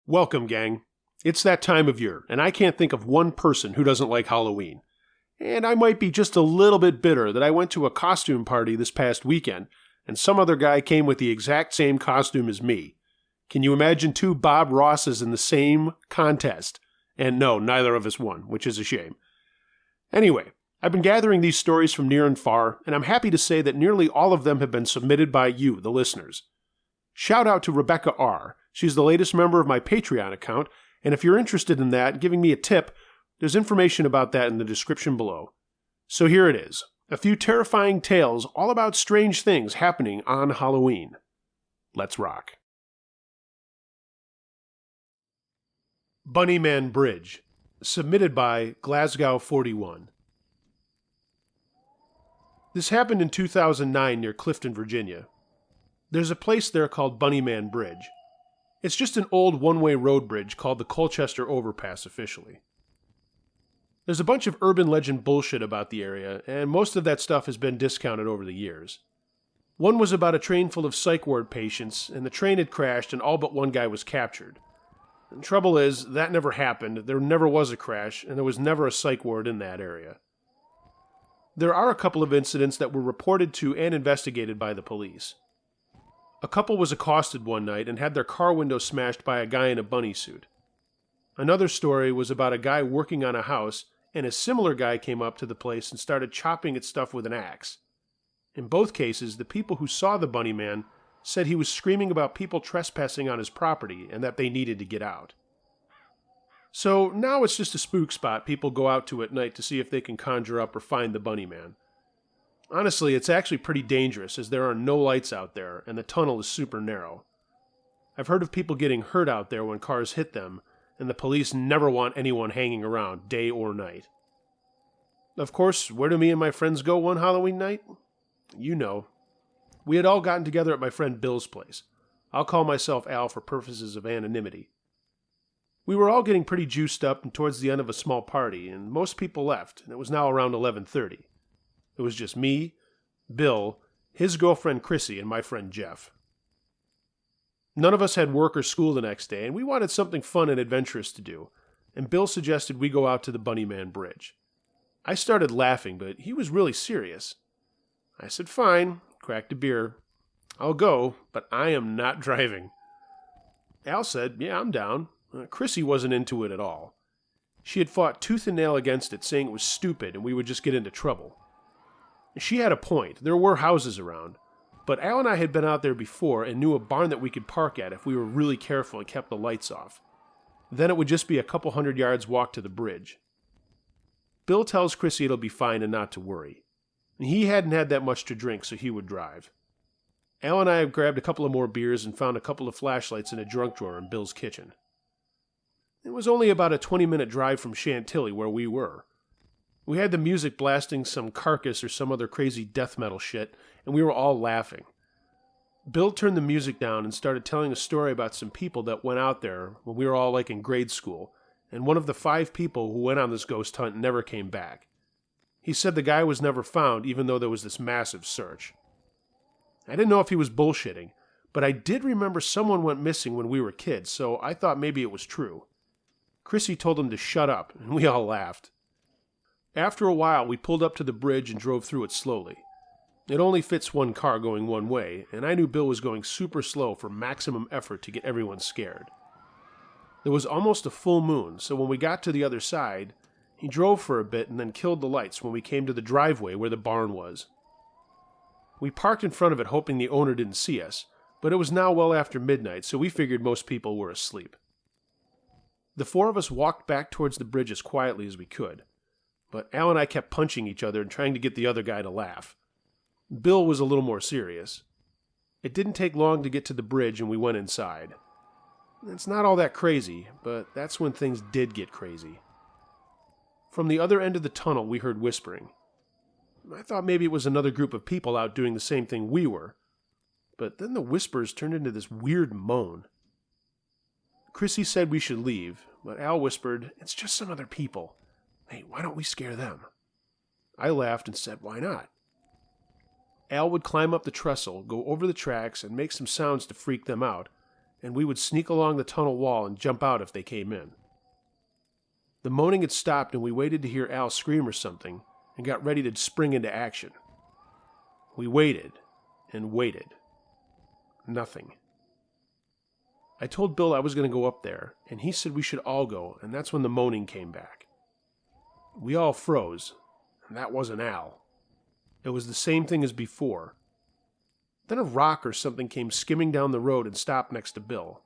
Welcome, gang. It's that time of year, and I can't think of one person who doesn't like Halloween. And I might be just a little bit bitter that I went to a costume party this past weekend, and some other guy came with the exact same costume as me. Can you imagine two Bob Rosses in the same contest? And no, neither of us won, which is a shame. Anyway, I've been gathering these stories from near and far, and I'm happy to say that nearly all of them have been submitted by you, the listeners. Shout out to Rebecca R. She's the latest member of my Patreon account, and if you're interested in that, giving me a tip, there's information about that in the description below. So here it is, a few terrifying tales all about strange things happening on Halloween. Let's rock. Bunnyman Bridge, submitted by Glasgow 41. This happened in 2009 near Clifton, Virginia. There's a place there called Bunnyman Bridge. It's just an old one-way road bridge called the Colchester Overpass officially. There's a bunch of urban legend bullshit about the area, and most of that stuff has been discounted over the years. One was about a train full of psych ward patients, and the train had crashed and all but one guy was captured. The trouble is, that never happened, there never was a crash, and there was never a psych ward in that area. There are a couple of incidents that were reported to and investigated by the police. A couple was accosted one night and had their car window smashed by a guy in a bunny suit. Another story was about a guy working on a house, and a similar guy came up to the place and started chopping at stuff with an axe. In both cases, the people who saw the bunny man said he was screaming about people trespassing on his property and that they needed to get out. So now it's just a spook spot people go out to at night to see if they can conjure up or find the bunny man. Honestly, it's actually pretty dangerous as there are no lights out there and the tunnel is super narrow. I've heard of people getting hurt out there when cars hit them, and the police never want anyone hanging around, day or night. Of course, where do me and my friends go one Halloween night? You know. We had all gotten together at my friend Bill's place. I'll call myself Al for purposes of anonymity. We were all getting pretty juiced up and towards the end of a small party, and most people left, and it was now around 11:30. It was just me, Bill, his girlfriend Chrissy, and my friend Jeff. None of us had work or school the next day, and we wanted something fun and adventurous to do, and Bill suggested we go out to the Bunnyman Bridge. I started laughing, but he was really serious. I said, fine, cracked a beer. I'll go, but I am not driving. Al said, yeah, I'm down. Chrissy wasn't into it at all. She had fought tooth and nail against it, saying it was stupid and we would just get into trouble. She had a point. There were houses around. But Al and I had been out there before and knew a barn that we could park at if we were really careful and kept the lights off. Then it would just be a couple 100 yards walk to the bridge. Bill tells Chrissy it'll be fine and not to worry. He hadn't had that much to drink, so he would drive. Al and I have grabbed a couple of more beers and found a couple of flashlights in a junk drawer in Bill's kitchen. It was only about a 20-minute drive from Chantilly where we were. We had the music blasting some Carcass or some other crazy death metal shit, and we were all laughing. Bill turned the music down and started telling a story about some people that went out there when we were all like in grade school, and one of the 5 people who went on this ghost hunt never came back. He said the guy was never found even though there was this massive search. I didn't know if he was bullshitting, but I did remember someone went missing when we were kids, so I thought maybe it was true. Chrissy told him to shut up, and we all laughed. After a while, we pulled up to the bridge and drove through it slowly. It only fits one car going one way, and I knew Bill was going super slow for maximum effort to get everyone scared. There was almost a full moon, so when we got to the other side, he drove for a bit and then killed the lights when we came to the driveway where the barn was. We parked in front of it hoping the owner didn't see us, but it was now well after midnight, so we figured most people were asleep. The 4 of us walked back towards the bridge as quietly as we could. But Al and I kept punching each other and trying to get the other guy to laugh. Bill was a little more serious. It didn't take long to get to the bridge and we went inside. It's not all that crazy, but that's when things did get crazy. From the other end of the tunnel we heard whispering. I thought maybe it was another group of people out doing the same thing we were. But then the whispers turned into this weird moan. Chrissy said we should leave, but Al whispered, it's just some other people. Hey, why don't we scare them? I laughed and said, why not? Al would climb up the trestle, go over the tracks, and make some sounds to freak them out, and we would sneak along the tunnel wall and jump out if they came in. The moaning had stopped, and we waited to hear Al scream or something, and got ready to spring into action. We waited, and waited. Nothing. I told Bill I was going to go up there, and he said we should all go, and that's when the moaning came back. We all froze, and that wasn't Al. It was the same thing as before. Then a rock or something came skimming down the road and stopped next to Bill.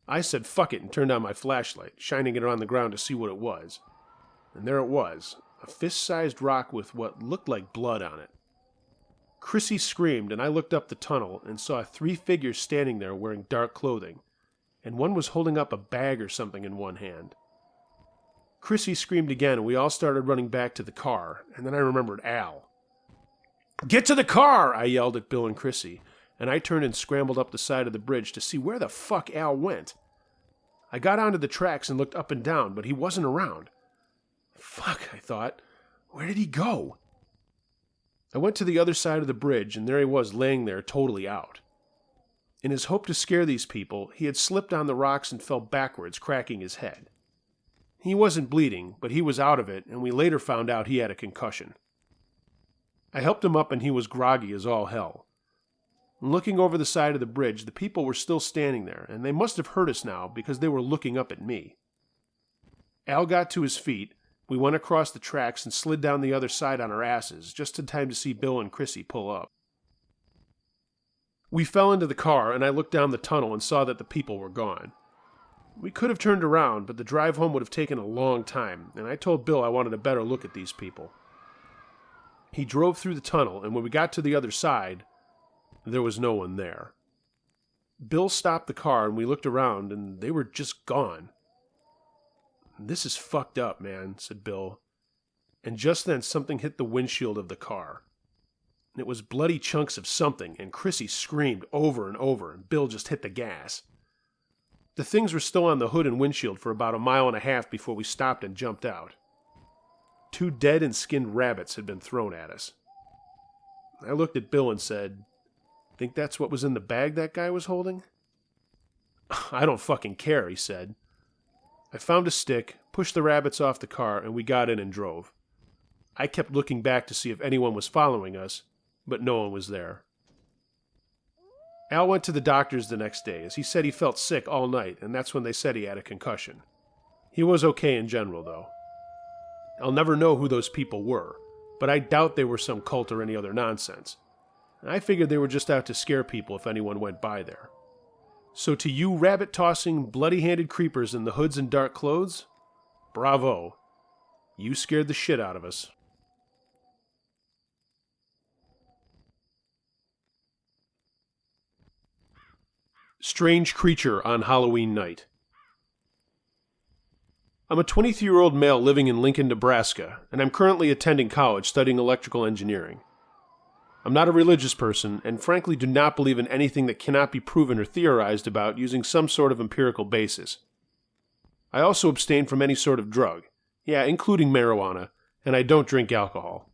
I said fuck it and turned on my flashlight, shining it on the ground to see what it was. And there it was, a fist-sized rock with what looked like blood on it. Chrissy screamed, and I looked up the tunnel and saw 3 figures standing there wearing dark clothing, and one was holding up a bag or something in one hand. Chrissy screamed again, and we all started running back to the car, and then I remembered Al. "Get to the car!" I yelled at Bill and Chrissy, and I turned and scrambled up the side of the bridge to see where the fuck Al went. I got onto the tracks and looked up and down, but he wasn't around. Fuck, I thought. Where did he go? I went to the other side of the bridge, and there he was laying there totally out. In his hope to scare these people, he had slipped on the rocks and fell backwards, cracking his head. He wasn't bleeding, but he was out of it, and we later found out he had a concussion. I helped him up, and he was groggy as all hell. Looking over the side of the bridge, the people were still standing there, and they must have heard us now because they were looking up at me. Al got to his feet. We went across the tracks and slid down the other side on our asses, just in time to see Bill and Chrissy pull up. We fell into the car, and I looked down the tunnel and saw that the people were gone. We could have turned around, but the drive home would have taken a long time, and I told Bill I wanted a better look at these people. He drove through the tunnel, and when we got to the other side, there was no one there. Bill stopped the car, and we looked around, and they were just gone. "This is fucked up, man," said Bill. And just then something hit the windshield of the car. It was bloody chunks of something, and Chrissy screamed over and over, and Bill just hit the gas. The things were still on the hood and windshield for about 1.5 miles before we stopped and jumped out. 2 dead and skinned rabbits had been thrown at us. I looked at Bill and said, "Think that's what was in the bag that guy was holding?" "I don't fucking care," he said. I found a stick, pushed the rabbits off the car, and we got in and drove. I kept looking back to see if anyone was following us, but no one was there. Al went to the doctor's the next day, as he said he felt sick all night, and that's when they said he had a concussion. He was okay in general, though. I'll never know who those people were, but I doubt they were some cult or any other nonsense. I figured they were just out to scare people if anyone went by there. So to you rabbit-tossing, bloody-handed creepers in the hoods and dark clothes, bravo. You scared the shit out of us. Strange creature on Halloween night. I'm a 23-year-old male living in Lincoln, Nebraska, and I'm currently attending college studying electrical engineering. I'm not a religious person, and frankly do not believe in anything that cannot be proven or theorized about using some sort of empirical basis. I also abstain from any sort of drug, including marijuana, and I don't drink alcohol.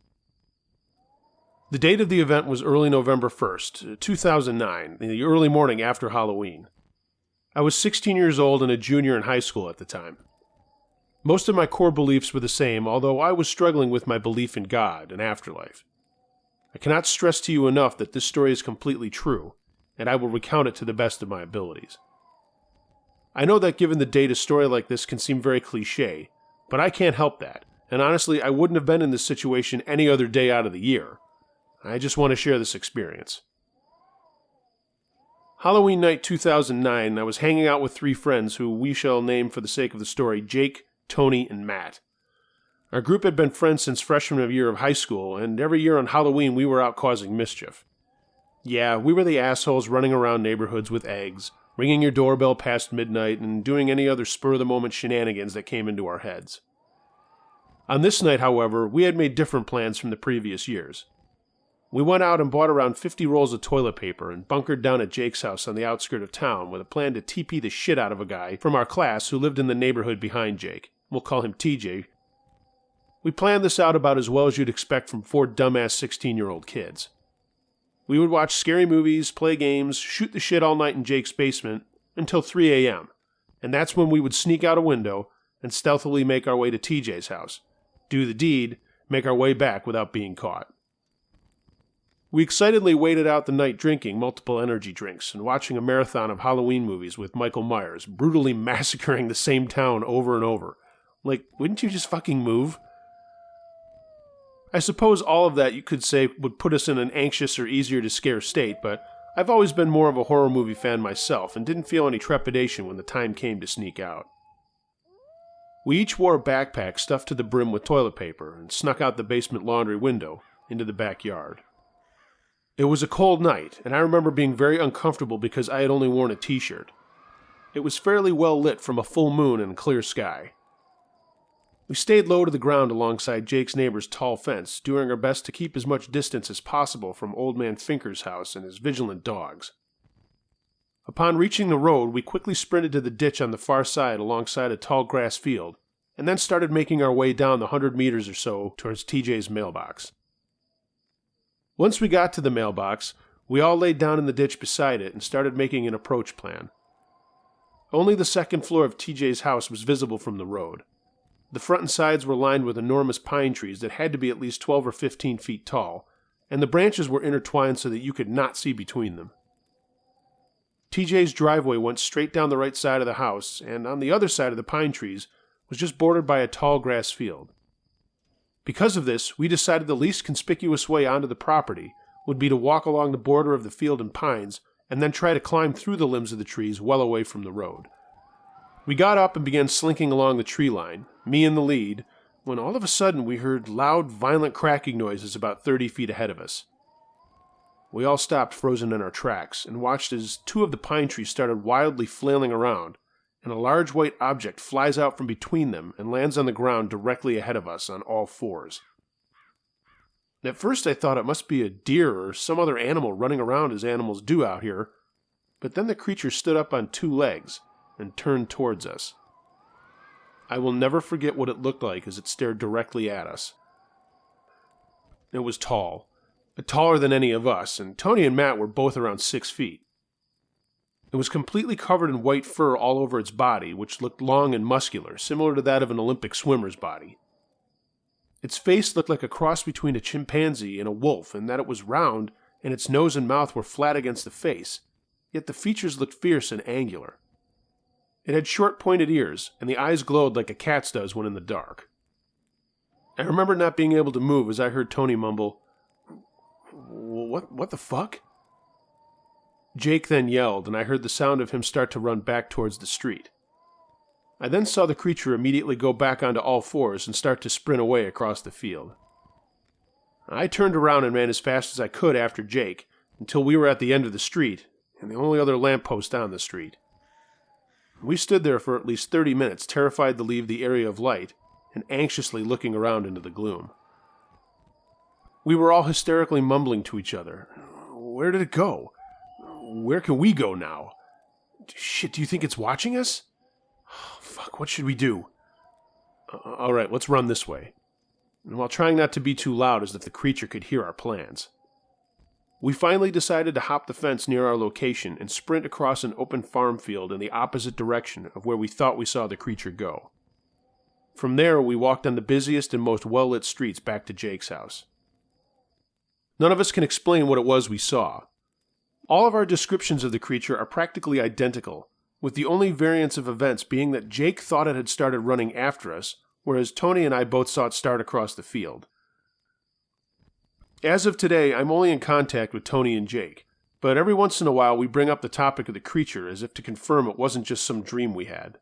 The date of the event was early November 1st, 2009, in the early morning after Halloween. I was 16 years old and a junior in high school at the time. Most of my core beliefs were the same, although I was struggling with my belief in God and afterlife. I cannot stress to you enough that this story is completely true, and I will recount it to the best of my abilities. I know that given the date, a story like this can seem very cliché, but I can't help that, and honestly, I wouldn't have been in this situation any other day out of the year. I just want to share this experience. Halloween night 2009, I was hanging out with 3 friends who we shall name for the sake of the story Jake, Tony, and Matt. Our group had been friends since freshman year of high school, and every year on Halloween we were out causing mischief. Yeah, we were the assholes running around neighborhoods with eggs, ringing your doorbell past midnight, and doing any other spur-of-the-moment shenanigans that came into our heads. On this night, however, we had made different plans from the previous years. We went out and bought around 50 rolls of toilet paper and bunkered down at Jake's house on the outskirts of town with a plan to TP the shit out of a guy from our class who lived in the neighborhood behind Jake. We'll call him TJ. We planned this out about as well as you'd expect from 4 dumbass 16-year-old kids. We would watch scary movies, play games, shoot the shit all night in Jake's basement, until 3 a.m., and that's when we would sneak out a window and stealthily make our way to TJ's house, do the deed, make our way back without being caught. We excitedly waited out the night drinking multiple energy drinks and watching a marathon of Halloween movies with Michael Myers, brutally massacring the same town over and over. Like, wouldn't you just fucking move? I suppose all of that you could say would put us in an anxious or easier to scare state, but I've always been more of a horror movie fan myself and didn't feel any trepidation when the time came to sneak out. We each wore a backpack stuffed to the brim with toilet paper and snuck out the basement laundry window into the backyard. It was a cold night, and I remember being very uncomfortable because I had only worn a t-shirt. It was fairly well lit from a full moon and a clear sky. We stayed low to the ground alongside Jake's neighbor's tall fence, doing our best to keep as much distance as possible from Old Man Finker's house and his vigilant dogs. Upon reaching the road, we quickly sprinted to the ditch on the far side alongside a tall grass field, and then started making our way down the 100 meters or so towards TJ's mailbox. Once we got to the mailbox, we all laid down in the ditch beside it and started making an approach plan. Only the second floor of TJ's house was visible from the road. The front and sides were lined with enormous pine trees that had to be at least 12 or 15 feet tall, and the branches were intertwined so that you could not see between them. TJ's driveway went straight down the right side of the house, and on the other side of the pine trees was just bordered by a tall grass field. Because of this, we decided the least conspicuous way onto the property would be to walk along the border of the field and pines and then try to climb through the limbs of the trees well away from the road. We got up and began slinking along the tree line, me in the lead, when all of a sudden we heard loud, violent cracking noises about 30 feet ahead of us. We all stopped frozen in our tracks and watched as two of the pine trees started wildly flailing around, and a large white object flies out from between them and lands on the ground directly ahead of us on all fours. At first I thought it must be a deer or some other animal running around as animals do out here, but then the creature stood up on two legs and turned towards us. I will never forget what it looked like as it stared directly at us. It was tall, taller than any of us, and Tony and Matt were both around 6 feet. It was completely covered in white fur all over its body, which looked long and muscular, similar to that of an Olympic swimmer's body. Its face looked like a cross between a chimpanzee and a wolf, in that it was round, and its nose and mouth were flat against the face, yet the features looked fierce and angular. It had short pointed ears, and the eyes glowed like a cat's does when in the dark. I remember not being able to move as I heard Tony mumble, What the fuck? Jake then yelled, and I heard the sound of him start to run back towards the street. I then saw the creature immediately go back onto all fours and start to sprint away across the field. I turned around and ran as fast as I could after Jake, until we were at the end of the street, and the only other lamppost on the street. We stood there for at least 30 minutes, terrified to leave the area of light, and anxiously looking around into the gloom. We were all hysterically mumbling to each other. Where did it go? Where can we go now? Shit, do you think it's watching us? Oh, fuck, what should we do? Alright, let's run this way. And while trying not to be too loud as if the creature could hear our plans. We finally decided to hop the fence near our location and sprint across an open farm field in the opposite direction of where we thought we saw the creature go. From there, we walked on the busiest and most well-lit streets back to Jake's house. None of us can explain what it was we saw. All of our descriptions of the creature are practically identical, with the only variance of events being that Jake thought it had started running after us, whereas Tony and I both saw it start across the field. As of today, I'm only in contact with Tony and Jake, but every once in a while we bring up the topic of the creature as if to confirm it wasn't just some dream we had.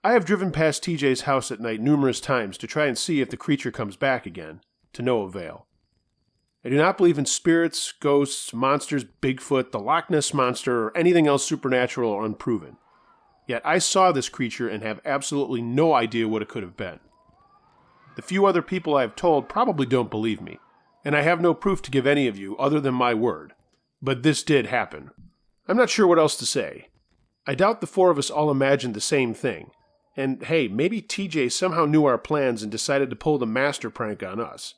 I have driven past TJ's house at night numerous times to try and see if the creature comes back again, to no avail. I do not believe in spirits, ghosts, monsters, Bigfoot, the Loch Ness Monster, or anything else supernatural or unproven. Yet I saw this creature and have absolutely no idea what it could have been. The few other people I have told probably don't believe me, and I have no proof to give any of you other than my word. But this did happen. I'm not sure what else to say. I doubt the four of us all imagined the same thing. And hey, maybe TJ somehow knew our plans and decided to pull the master prank on us.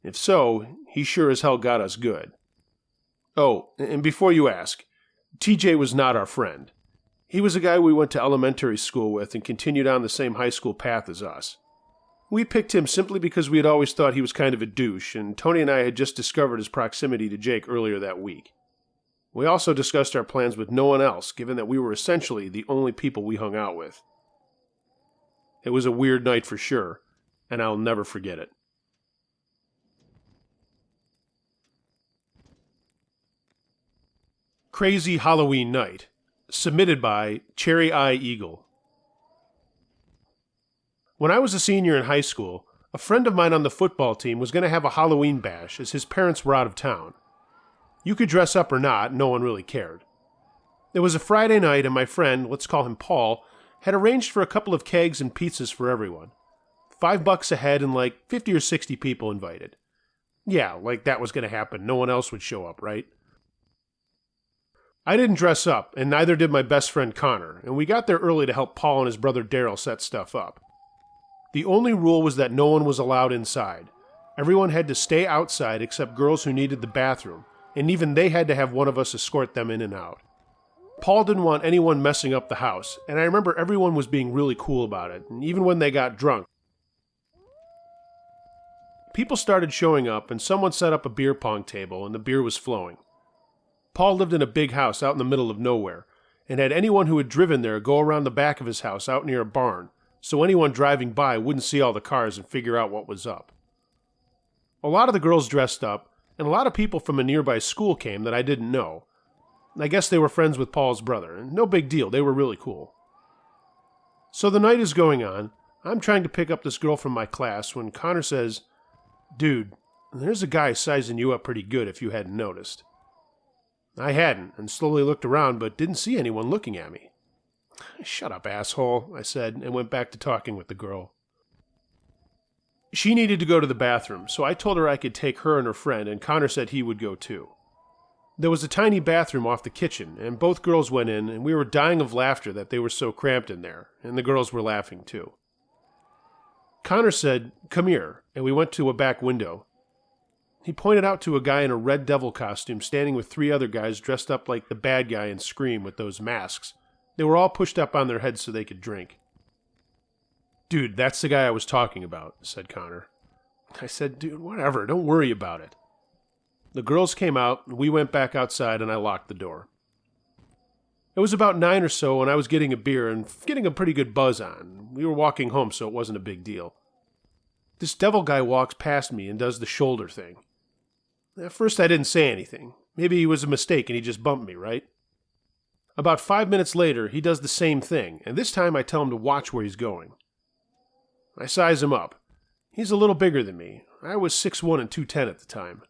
If so, he sure as hell got us good. Oh, and before you ask, TJ was not our friend. He was a guy we went to elementary school with and continued on the same high school path as us. We picked him simply because we had always thought he was kind of a douche, and Tony and I had just discovered his proximity to Jake earlier that week. We also discussed our plans with no one else, given that we were essentially the only people we hung out with. It was a weird night for sure, and I'll never forget it. Crazy Halloween Night, submitted by Cherry Eye Eagle. When I was a senior in high school, a friend of mine on the football team was going to have a Halloween bash as his parents were out of town. You could dress up or not, no one really cared. It was a Friday night and my friend, let's call him Paul, had arranged for a couple of kegs and pizzas for everyone. $5 a head and like 50 or 60 people invited. Yeah, like that was going to happen. No one else would show up, right? I didn't dress up, and neither did my best friend Connor, and we got there early to help Paul and his brother Daryl set stuff up. The only rule was that no one was allowed inside. Everyone had to stay outside except girls who needed the bathroom, and even they had to have one of us escort them in and out. Paul didn't want anyone messing up the house, and I remember everyone was being really cool about it, and even when they got drunk. People started showing up, and someone set up a beer pong table, and the beer was flowing. Paul lived in a big house out in the middle of nowhere, and had anyone who had driven there go around the back of his house out near a barn, so anyone driving by wouldn't see all the cars and figure out what was up. A lot of the girls dressed up, and a lot of people from a nearby school came that I didn't know. I guess they were friends with Paul's brother, and no big deal, they were really cool. So the night is going on. I'm trying to pick up this girl from my class when Connor says, "Dude, there's a guy sizing you up pretty good if you hadn't noticed." I hadn't, and slowly looked around, but didn't see anyone looking at me. "Shut up, asshole," I said, and went back to talking with the girl. She needed to go to the bathroom, so I told her I could take her and her friend, and Connor said he would go too. There was a tiny bathroom off the kitchen, and both girls went in, and we were dying of laughter that they were so cramped in there, and the girls were laughing too. Connor said, "Come here," and we went to a back window. He pointed out to a guy in a red devil costume standing with 3 other guys dressed up like the bad guy in Scream with those masks. They were all pushed up on their heads so they could drink. "Dude, that's the guy I was talking about," said Connor. I said, "Dude, whatever, don't worry about it." The girls came out, we went back outside, and I locked the door. It was about 9 or so, and I was getting a beer and getting a pretty good buzz on. We were walking home, so it wasn't a big deal. This devil guy walks past me and does the shoulder thing. At first I didn't say anything. Maybe it was a mistake and he just bumped me, right? About 5 minutes later, he does the same thing, and this time I tell him to watch where he's going. I size him up. He's a little bigger than me. I was 6'1" and 210 at the time.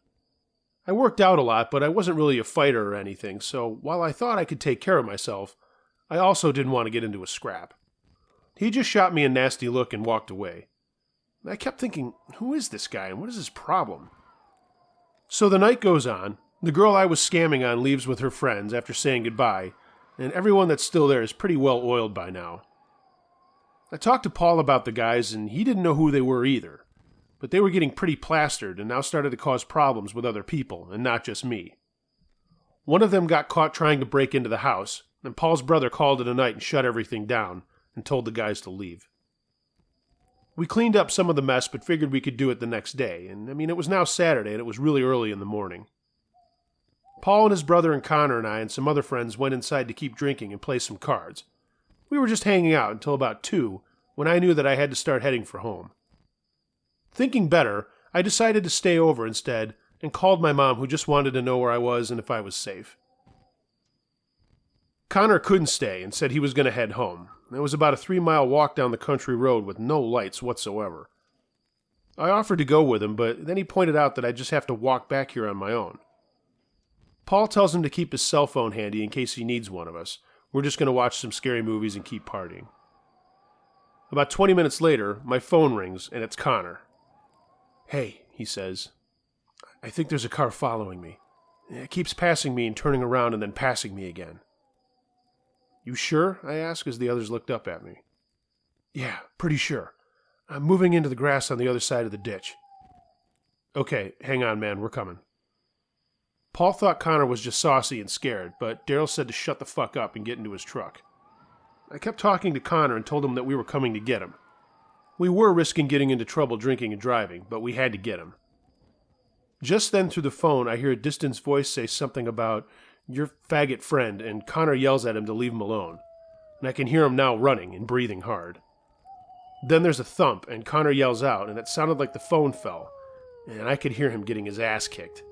I worked out a lot, but I wasn't really a fighter or anything, so while I thought I could take care of myself, I also didn't want to get into a scrap. He just shot me a nasty look and walked away. I kept thinking, who is this guy and what is his problem? So the night goes on. The girl I was scamming on leaves with her friends after saying goodbye, and everyone that's still there is pretty well oiled by now. I talked to Paul about the guys, and he didn't know who they were either, but they were getting pretty plastered and now started to cause problems with other people, and not just me. One of them got caught trying to break into the house, and Paul's brother called it a night and shut everything down, and told the guys to leave. We cleaned up some of the mess, but figured we could do it the next day, and it was now Saturday, and it was really early in the morning. Paul and his brother and Connor and I and some other friends went inside to keep drinking and play some cards. We were just hanging out until about 2, when I knew that I had to start heading for home. Thinking better, I decided to stay over instead, and called my mom, who just wanted to know where I was and if I was safe. Connor couldn't stay and said he was going to head home. It was about a 3-mile walk down the country road with no lights whatsoever. I offered to go with him, but then he pointed out that I'd just have to walk back here on my own. Paul tells him to keep his cell phone handy in case he needs one of us. We're just going to watch some scary movies and keep partying. About 20 minutes later, my phone rings, and it's Connor. "Hey," he says, "I think there's a car following me. It keeps passing me and turning around and then passing me again." "You sure?" I asked as the others looked up at me. "Yeah, pretty sure. I'm moving into the grass on the other side of the ditch." "Okay, hang on, man, we're coming." Paul thought Connor was just saucy and scared, but Daryl said to shut the fuck up and get into his truck. I kept talking to Connor and told him that we were coming to get him. We were risking getting into trouble drinking and driving, but we had to get him. Just then through the phone, I hear a distant voice say something about, "Your faggot friend," and Connor yells at him to leave him alone. And I can hear him now running and breathing hard. Then there's a thump, and Connor yells out, and it sounded like the phone fell, and I could hear him getting his ass kicked.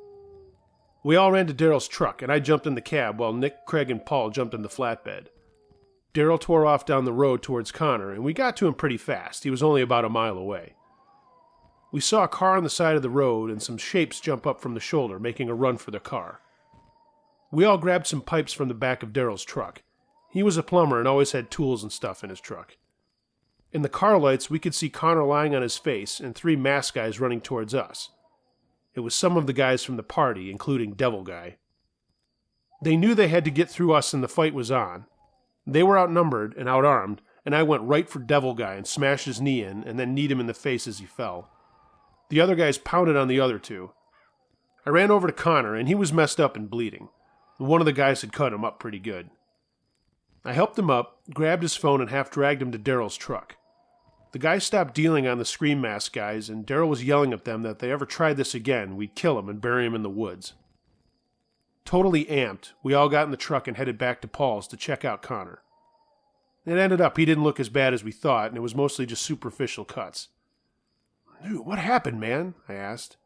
We all ran to Daryl's truck, and I jumped in the cab while Nick, Craig, and Paul jumped in the flatbed. Daryl tore off down the road towards Connor, and we got to him pretty fast. He was only about a mile away. We saw a car on the side of the road and some shapes jump up from the shoulder, making a run for the car. We all grabbed some pipes from the back of Daryl's truck. He was a plumber and always had tools and stuff in his truck. In the car lights, we could see Connor lying on his face and 3 masked guys running towards us. It was some of the guys from the party, including Devil Guy. They knew they had to get through us and the fight was on. They were outnumbered and outarmed, and I went right for Devil Guy and smashed his knee in and then kneed him in the face as he fell. The other guys pounded on the other 2. I ran over to Connor, and he was messed up and bleeding. One of the guys had cut him up pretty good. I helped him up, grabbed his phone, and half dragged him to Daryl's truck. The guys stopped dealing on the Scream Mask guys, and Daryl was yelling at them that if they ever tried this again, we'd kill him and bury him in the woods. Totally amped, we all got in the truck and headed back to Paul's to check out Connor. It ended up he didn't look as bad as we thought, and it was mostly just superficial cuts. "Dude, what happened, man?" I asked.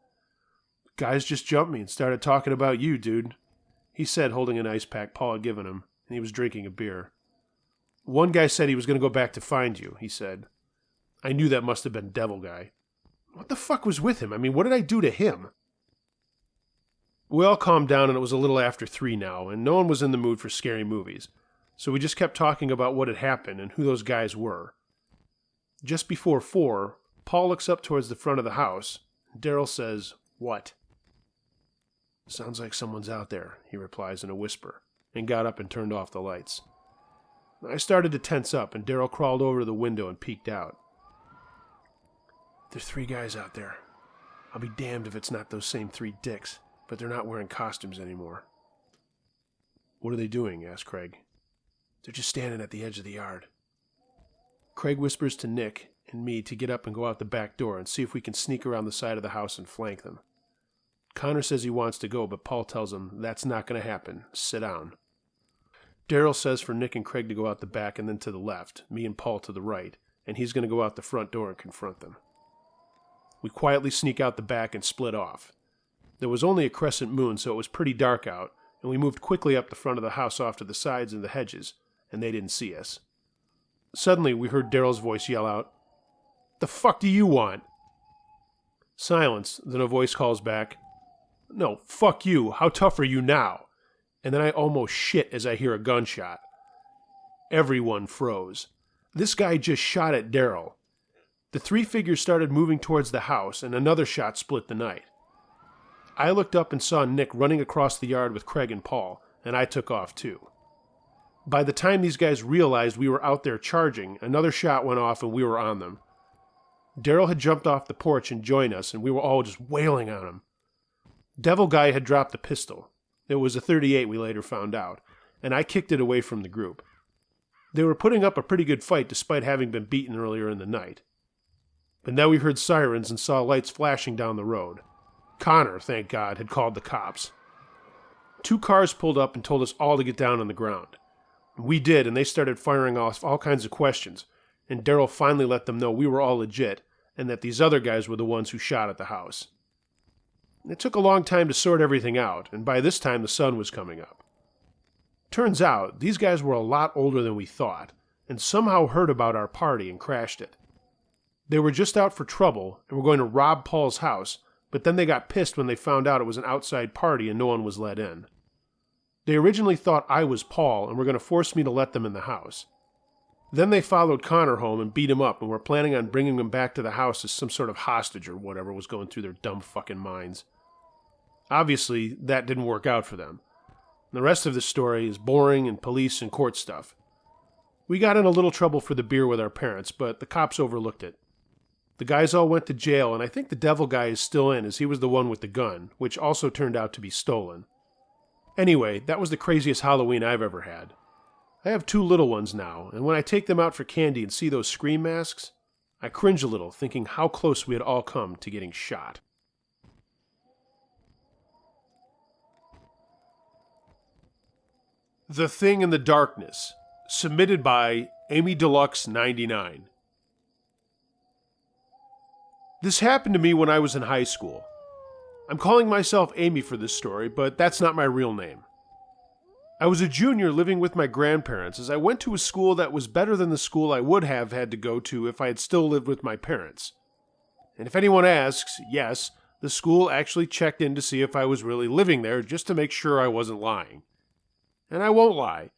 "Guys just jumped me and started talking about you, dude," he said, holding an ice pack Paul had given him, and he was drinking a beer. "One guy said he was going to go back to find you," he said. I knew that must have been Devil Guy. What the fuck was with him? I mean, what did I do to him? We all calmed down, and it was a little after 3 now, and no one was in the mood for scary movies, so we just kept talking about what had happened and who those guys were. Just before 4, Paul looks up towards the front of the house. Daryl says, "What?" "Sounds like someone's out there," he replies in a whisper, and got up and turned off the lights. I started to tense up, and Daryl crawled over to the window and peeked out. "There's 3 guys out there. I'll be damned if it's not those same 3 dicks, but they're not wearing costumes anymore." "What are they doing?" asked Craig. "They're just standing at the edge of the yard." Craig whispers to Nick and me to get up and go out the back door and see if we can sneak around the side of the house and flank them. Connor says he wants to go, but Paul tells him that's not going to happen. Sit down. Daryl says for Nick and Craig to go out the back and then to the left, me and Paul to the right, and he's going to go out the front door and confront them. We quietly sneak out the back and split off. There was only a crescent moon, so it was pretty dark out, and we moved quickly up the front of the house off to the sides and the hedges, and they didn't see us. Suddenly, we heard Daryl's voice yell out, "The fuck do you want?" Silence, then a voice calls back, "No, fuck you, how tough are you now?" And then I almost shit as I hear a gunshot. Everyone froze. This guy just shot at Daryl. The 3 figures started moving towards the house, and another shot split the night. I looked up and saw Nick running across the yard with Craig and Paul, and I took off too. By the time these guys realized we were out there charging, another shot went off and we were on them. Daryl had jumped off the porch and joined us, and we were all just wailing on him. Devil Guy had dropped the pistol. It was a .38 we later found out, and I kicked it away from the group. They were putting up a pretty good fight despite having been beaten earlier in the night. But now we heard sirens and saw lights flashing down the road. Connor, thank God, had called the cops. 2 cars pulled up and told us all to get down on the ground. We did, and they started firing off all kinds of questions, and Daryl finally let them know we were all legit, and that these other guys were the ones who shot at the house. It took a long time to sort everything out, and by this time the sun was coming up. Turns out, these guys were a lot older than we thought, and somehow heard about our party and crashed it. They were just out for trouble, and were going to rob Paul's house, but then they got pissed when they found out it was an outside party and no one was let in. They originally thought I was Paul and were going to force me to let them in the house. Then they followed Connor home and beat him up and were planning on bringing him back to the house as some sort of hostage or whatever was going through their dumb fucking minds. Obviously, that didn't work out for them. The rest of the story is boring and police and court stuff. We got in a little trouble for the beer with our parents, but the cops overlooked it. The guys all went to jail, and I think the Devil Guy is still in as he was the one with the gun, which also turned out to be stolen. Anyway, that was the craziest Halloween I've ever had. I have 2 little ones now, and when I take them out for candy and see those scream masks, I cringe a little, thinking how close we had all come to getting shot. The Thing in the Darkness, submitted by Amy Deluxe 99. This happened to me when I was in high school. I'm calling myself Amy for this story, but that's not my real name. I was a junior living with my grandparents as I went to a school that was better than the school I would have had to go to if I had still lived with my parents. And if anyone asks, yes, the school actually checked in to see if I was really living there just to make sure I wasn't lying. And I won't lie,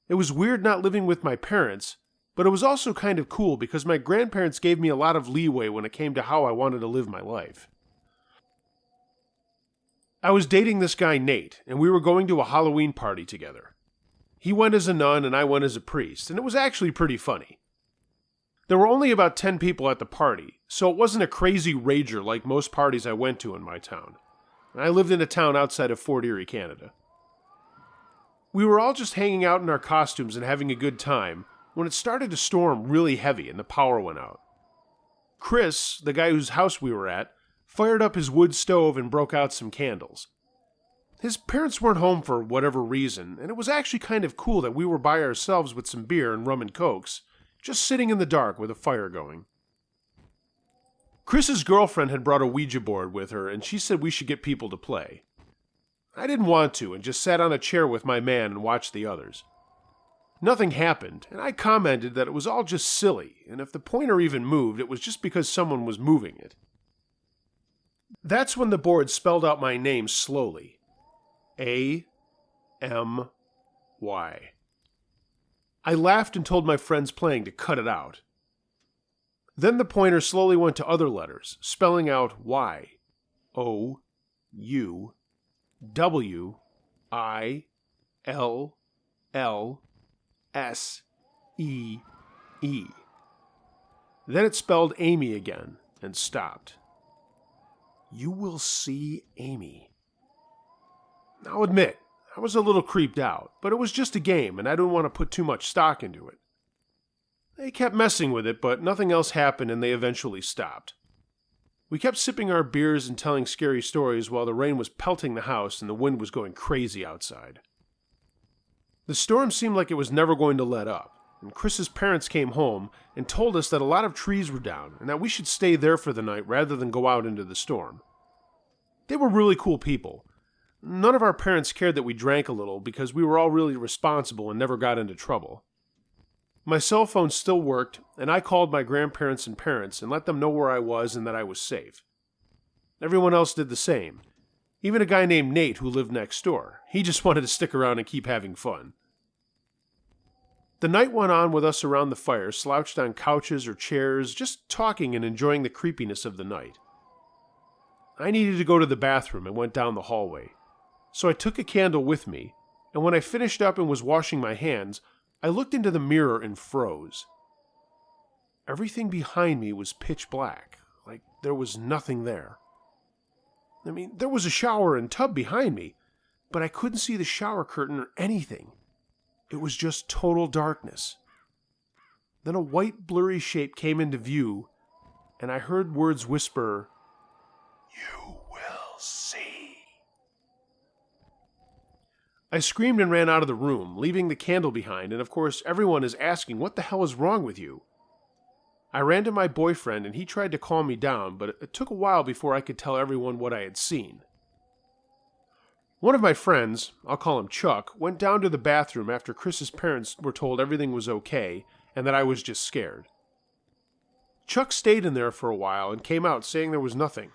it was weird not living with my parents, but it was also kind of cool because my grandparents gave me a lot of leeway when it came to how I wanted to live my life. I was dating this guy Nate, and we were going to a Halloween party together. He went as a nun and I went as a priest, and it was actually pretty funny. There were only about 10 people at the party, so it wasn't a crazy rager like most parties I went to in my town. I lived in a town outside of Fort Erie, Canada. We were all just hanging out in our costumes and having a good time when it started to storm really heavy and the power went out. Chris, the guy whose house we were at, fired up his wood stove and broke out some candles. His parents weren't home for whatever reason, and it was actually kind of cool that we were by ourselves with some beer and rum and cokes, just sitting in the dark with a fire going. Chris's girlfriend had brought a Ouija board with her, and she said we should get people to play. I didn't want to, and just sat on a chair with my man and watched the others. Nothing happened, and I commented that it was all just silly, and if the pointer even moved, it was just because someone was moving it. That's when the board spelled out my name slowly. A-M-Y. I laughed and told my friends playing to cut it out. Then the pointer slowly went to other letters, spelling out Y, O, U, W, I, L, L, S, E, E. Then it spelled Amy again and stopped. You will see Amy. I'll admit, I was a little creeped out, but it was just a game and I didn't want to put too much stock into it. They kept messing with it, but nothing else happened and they eventually stopped. We kept sipping our beers and telling scary stories while the rain was pelting the house and the wind was going crazy outside. The storm seemed like it was never going to let up, and Chris's parents came home and told us that a lot of trees were down and that we should stay there for the night rather than go out into the storm. They were really cool people. None of our parents cared that we drank a little because we were all really responsible and never got into trouble. My cell phone still worked, and I called my grandparents and parents and let them know where I was and that I was safe. Everyone else did the same. Even a guy named Nate who lived next door. He just wanted to stick around and keep having fun. The night went on with us around the fire, slouched on couches or chairs, just talking and enjoying the creepiness of the night. I needed to go to the bathroom and went down the hallway. So I took a candle with me, and when I finished up and was washing my hands, I looked into the mirror and froze. Everything behind me was pitch black, like there was nothing there. I mean, there was a shower and tub behind me, but I couldn't see the shower curtain or anything. It was just total darkness. Then a white blurry shape came into view, and I heard words whisper, "You will see." I screamed and ran out of the room, leaving the candle behind, and of course everyone is asking, what the hell is wrong with you? I ran to my boyfriend and he tried to calm me down, but it took a while before I could tell everyone what I had seen. One of my friends, I'll call him Chuck, went down to the bathroom after Chris's parents were told everything was okay and that I was just scared. Chuck stayed in there for a while and came out saying there was nothing.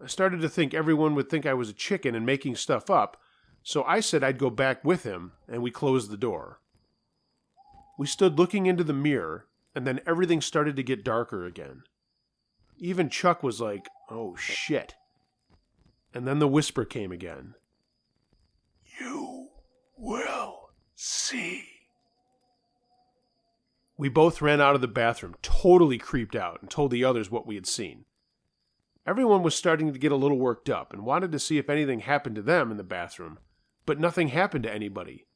I started to think everyone would think I was a chicken and making stuff up, so I said I'd go back with him, and we closed the door. We stood looking into the mirror, and then everything started to get darker again. Even Chuck was like, "Oh shit." And then the whisper came again. "You will see." We both ran out of the bathroom, totally creeped out, and told the others what we had seen. Everyone was starting to get a little worked up and wanted to see if anything happened to them in the bathroom, but nothing happened to anybody.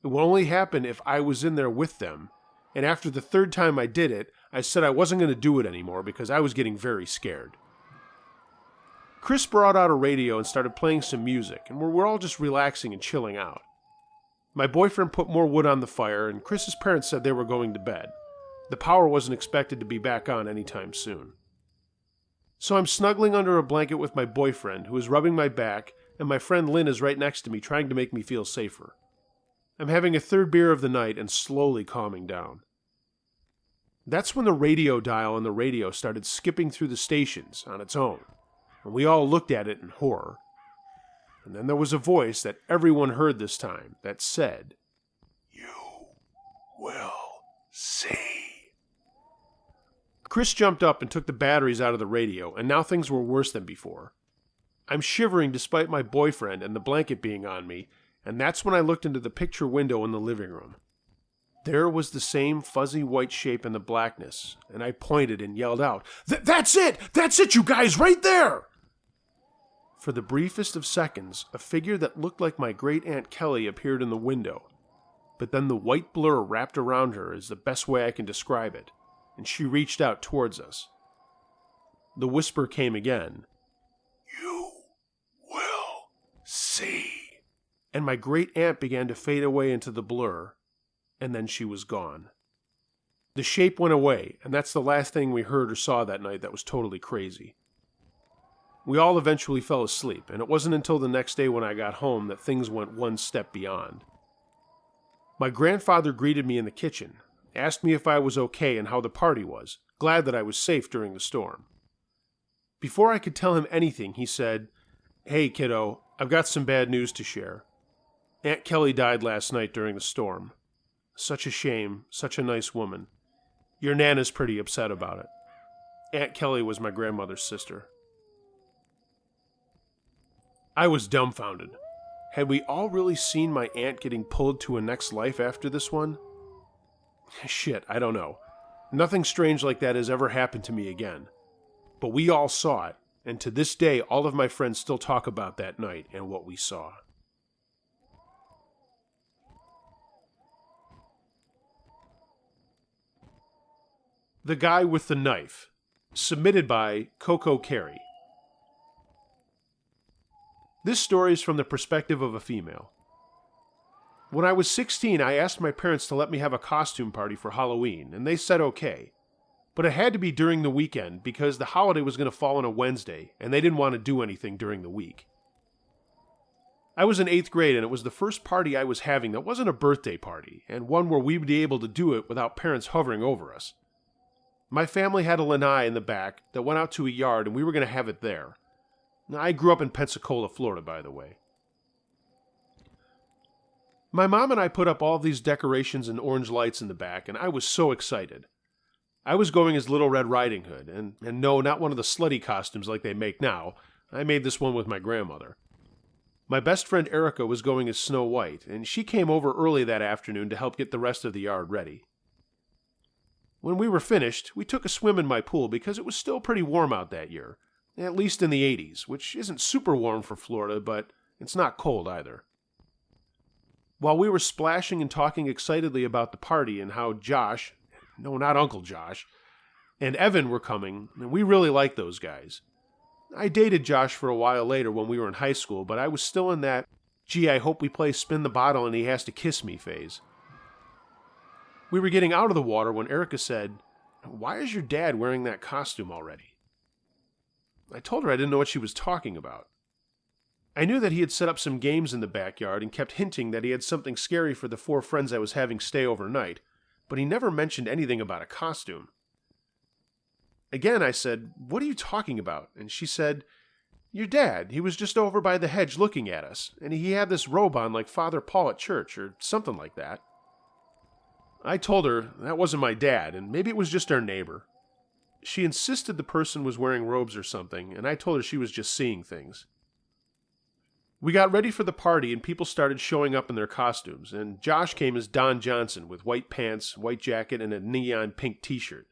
It would only happen if I was in there with them, and after the third time I did it, I said I wasn't going to do it anymore because I was getting very scared. Chris brought out a radio and started playing some music, and we're all just relaxing and chilling out. My boyfriend put more wood on the fire, and Chris's parents said they were going to bed. The power wasn't expected to be back on anytime soon. So I'm snuggling under a blanket with my boyfriend, who is rubbing my back, and my friend Lynn is right next to me trying to make me feel safer. I'm having a third beer of the night and slowly calming down. That's when the radio dial on the radio started skipping through the stations on its own, and we all looked at it in horror. And then there was a voice that everyone heard this time that said, "You will see." Chris jumped up and took the batteries out of the radio, and now things were worse than before. I'm shivering despite my boyfriend and the blanket being on me, and that's when I looked into the picture window in the living room. There was the same fuzzy white shape in the blackness, and I pointed and yelled out, That's it! That's it, you guys, right there!" For the briefest of seconds, a figure that looked like my great-aunt Kelly appeared in the window, but then the white blur wrapped around her is the best way I can describe it, and she reached out towards us. The whisper came again, "You will see." And my great-aunt began to fade away into the blur, and then she was gone. The shape went away, and that's the last thing we heard or saw that night that was totally crazy. We all eventually fell asleep, and it wasn't until the next day when I got home that things went one step beyond. My grandfather greeted me in the kitchen, asked me if I was okay and how the party was, glad that I was safe during the storm. Before I could tell him anything, he said, "Hey, kiddo, I've got some bad news to share. Aunt Kelly died last night during the storm. Such a shame, such a nice woman. Your Nana's pretty upset about it." Aunt Kelly was my grandmother's sister. I was dumbfounded. Had we all really seen my aunt getting pulled to a next life after this one? Shit, I don't know. Nothing strange like that has ever happened to me again. But we all saw it, and to this day all of my friends still talk about that night and what we saw. The Guy with the Knife, submitted by Coco Carey. This story is from the perspective of a female. When I was 16, I asked my parents to let me have a costume party for Halloween, and they said okay. But it had to be during the weekend because the holiday was going to fall on a Wednesday, and they didn't want to do anything during the week. I was in 8th grade, and it was the first party I was having that wasn't a birthday party, and one where we would be able to do it without parents hovering over us. My family had a lanai in the back that went out to a yard, and we were going to have it there. I grew up in Pensacola, Florida, by the way. My mom and I put up all these decorations and orange lights in the back, and I was so excited. I was going as Little Red Riding Hood, and no, not one of the slutty costumes like they make now. I made this one with my grandmother. My best friend Erica was going as Snow White, and she came over early that afternoon to help get the rest of the yard ready. When we were finished, we took a swim in my pool because it was still pretty warm out that year. At least in the 80s, which isn't super warm for Florida, but it's not cold either. While we were splashing and talking excitedly about the party and how Josh, no, not Uncle Josh, and Evan were coming, and we really liked those guys. I dated Josh for a while later when we were in high school, but I was still in that, gee, I hope we play spin the bottle and he has to kiss me phase. We were getting out of the water when Erica said, "Why is your dad wearing that costume already?" I told her I didn't know what she was talking about. I knew that he had set up some games in the backyard and kept hinting that he had something scary for the 4 friends I was having stay overnight, but he never mentioned anything about a costume. Again, I said, "What are you talking about?" And she said, "Your dad, he was just over by the hedge looking at us, and he had this robe on like Father Paul at church, or something like that." I told her that wasn't my dad, and maybe it was just our neighbor. She insisted the person was wearing robes or something, and I told her she was just seeing things. We got ready for the party, and people started showing up in their costumes, and Josh came as Don Johnson with white pants, white jacket, and a neon pink t-shirt.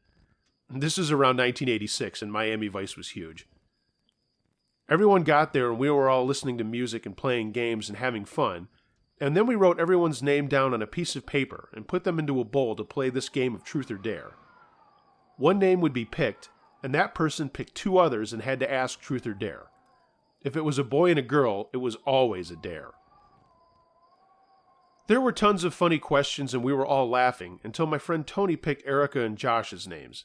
This is around 1986, and Miami Vice was huge. Everyone got there, and we were all listening to music and playing games and having fun, And then we wrote everyone's name down on a piece of paper and put them into a bowl to play this game of truth or dare. One name would be picked, and that person picked two others and had to ask truth or dare. If it was a boy and a girl, it was always a dare. There were tons of funny questions and we were all laughing until my friend Tony picked Erica and Josh's names.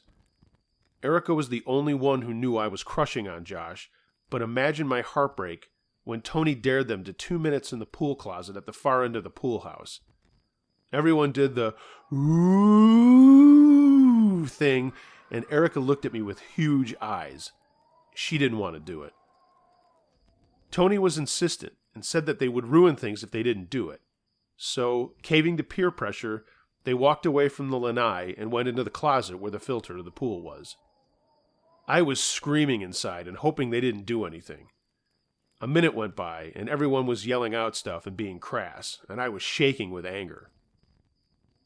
Erica was the only one who knew I was crushing on Josh, but imagine my heartbreak when Tony dared them to 2 minutes in the pool closet at the far end of the pool house. Everyone did the ooh thing, and Erica looked at me with huge eyes. She didn't want to do it. Tony was insistent and said that they would ruin things if they didn't do it. So, caving to peer pressure, they walked away from the lanai and went into the closet where the filter to the pool was. I was screaming inside and hoping they didn't do anything. A minute went by, and everyone was yelling out stuff and being crass, and I was shaking with anger.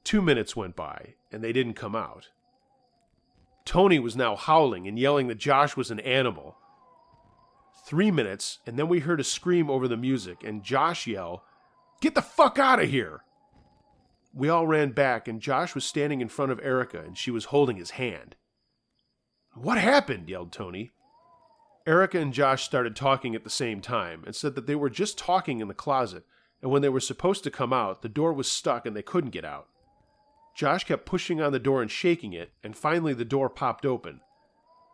2 minutes went by, and they didn't come out. Tony was now howling and yelling that Josh was an animal. 3 minutes, and then we heard a scream over the music, and Josh yell, "Get the fuck out of here!" We all ran back, and Josh was standing in front of Erica, and she was holding his hand. "What happened?" yelled Tony. Erica and Josh started talking at the same time and said that they were just talking in the closet, and when they were supposed to come out, the door was stuck and they couldn't get out. Josh kept pushing on the door and shaking it, and finally the door popped open.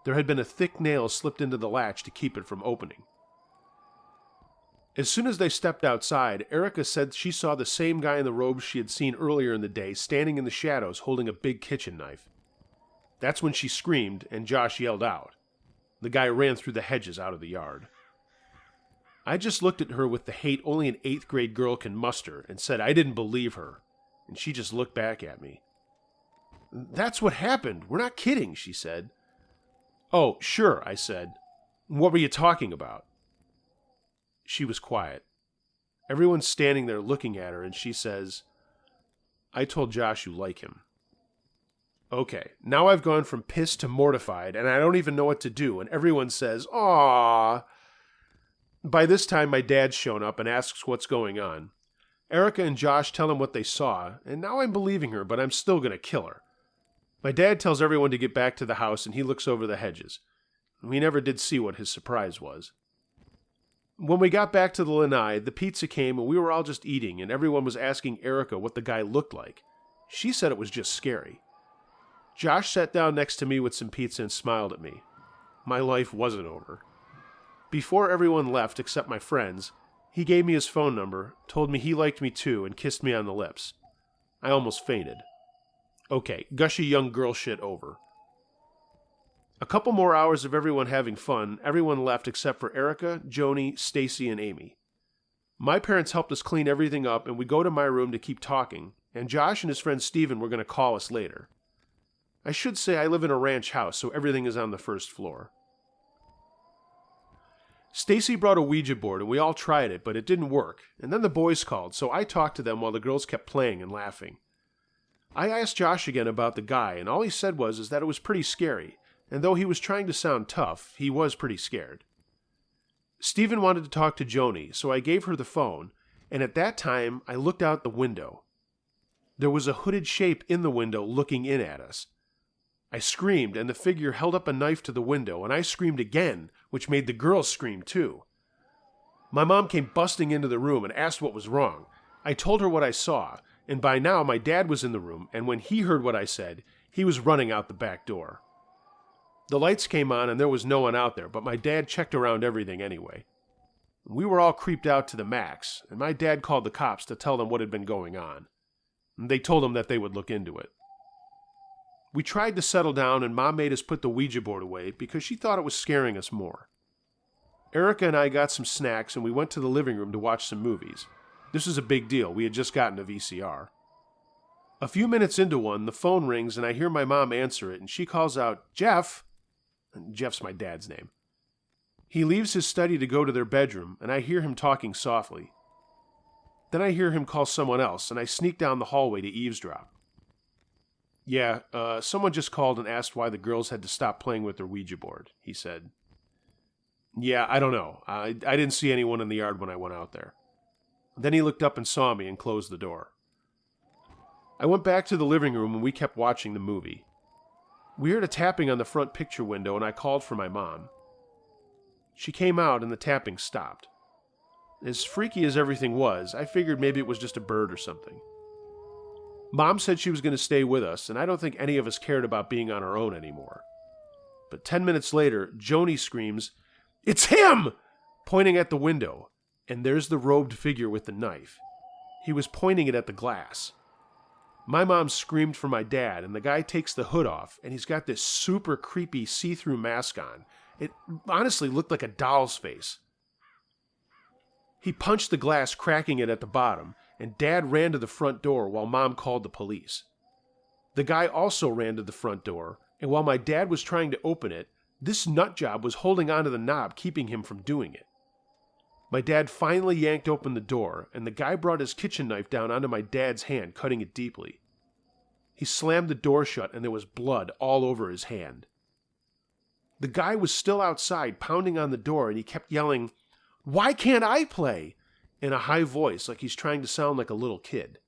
There had been a thick nail slipped into the latch to keep it from opening. As soon as they stepped outside, Erica said she saw the same guy in the robes she had seen earlier in the day standing in the shadows holding a big kitchen knife. That's when she screamed, and Josh yelled out. The guy ran through the hedges out of the yard. I just looked at her with the hate only an 8th grade girl can muster and said I didn't believe her, and she just looked back at me. "That's what happened. We're not kidding," she said. "Oh, sure," I said. "What were you talking about?" She was quiet. Everyone's standing there looking at her, and she says, "I told Josh you like him." Okay, now I've gone from pissed to mortified, and I don't even know what to do, and everyone says, "Aww." By this time, my dad's shown up and asks what's going on. Erica and Josh tell him what they saw, and now I'm believing her, but I'm still going to kill her. My dad tells everyone to get back to the house, and he looks over the hedges. We never did see what his surprise was. When we got back to the lanai, the pizza came, and we were all just eating, and everyone was asking Erica what the guy looked like. She said it was just scary. Josh sat down next to me with some pizza and smiled at me. My life wasn't over. Before everyone left, except my friends, he gave me his phone number, told me he liked me too, and kissed me on the lips. I almost fainted. Okay, gushy young girl shit over. A couple more hours of everyone having fun, everyone left except for Erica, Joni, Stacy, and Amy. My parents helped us clean everything up, and we go to my room to keep talking, and Josh and his friend Steven were going to call us later. I should say I live in a ranch house, so everything is on the first floor. Stacy brought a Ouija board, and we all tried it, but it didn't work, and then the boys called, so I talked to them while the girls kept playing and laughing. I asked Josh again about the guy, and all he said was that it was pretty scary, and though he was trying to sound tough, he was pretty scared. Steven wanted to talk to Joni, so I gave her the phone, and at that time, I looked out the window. There was a hooded shape in the window looking in at us. I screamed, and the figure held up a knife to the window, and I screamed again, which made the girls scream too. My mom came busting into the room and asked what was wrong. I told her what I saw, and by now my dad was in the room, and when he heard what I said, he was running out the back door. The lights came on, and there was no one out there, but my dad checked around everything anyway. We were all creeped out to the max, and my dad called the cops to tell them what had been going on. They told him that they would look into it. We tried to settle down, and Mom made us put the Ouija board away because she thought it was scaring us more. Erica and I got some snacks, and we went to the living room to watch some movies. This was a big deal. We had just gotten a VCR. A few minutes into one, the phone rings, and I hear my mom answer it, and she calls out, "Jeff!" Jeff's my dad's name. He leaves his study to go to their bedroom, and I hear him talking softly. Then I hear him call someone else, and I sneak down the hallway to eavesdrop. "Yeah, someone just called and asked why the girls had to stop playing with their Ouija board," he said. "Yeah, I don't know. I didn't see anyone in the yard when I went out there." Then he looked up and saw me and closed the door. I went back to the living room and we kept watching the movie. We heard a tapping on the front picture window and I called for my mom. She came out and the tapping stopped. As freaky as everything was, I figured maybe it was just a bird or something. Mom said she was going to stay with us, and I don't think any of us cared about being on our own anymore. But 10 minutes later, Joni screams, "It's him!" pointing at the window, and there's the robed figure with the knife. He was pointing it at the glass. My mom screamed for my dad, and the guy takes the hood off, and he's got this super creepy see-through mask on. It honestly looked like a doll's face. He punched the glass, cracking it at the bottom, and Dad ran to the front door while Mom called the police. The guy also ran to the front door, and while my dad was trying to open it, this nutjob was holding onto the knob, keeping him from doing it. My dad finally yanked open the door, and the guy brought his kitchen knife down onto my dad's hand, cutting it deeply. He slammed the door shut, and there was blood all over his hand. The guy was still outside, pounding on the door, and he kept yelling, "Why can't I play?" in a high voice, like he's trying to sound like a little kid.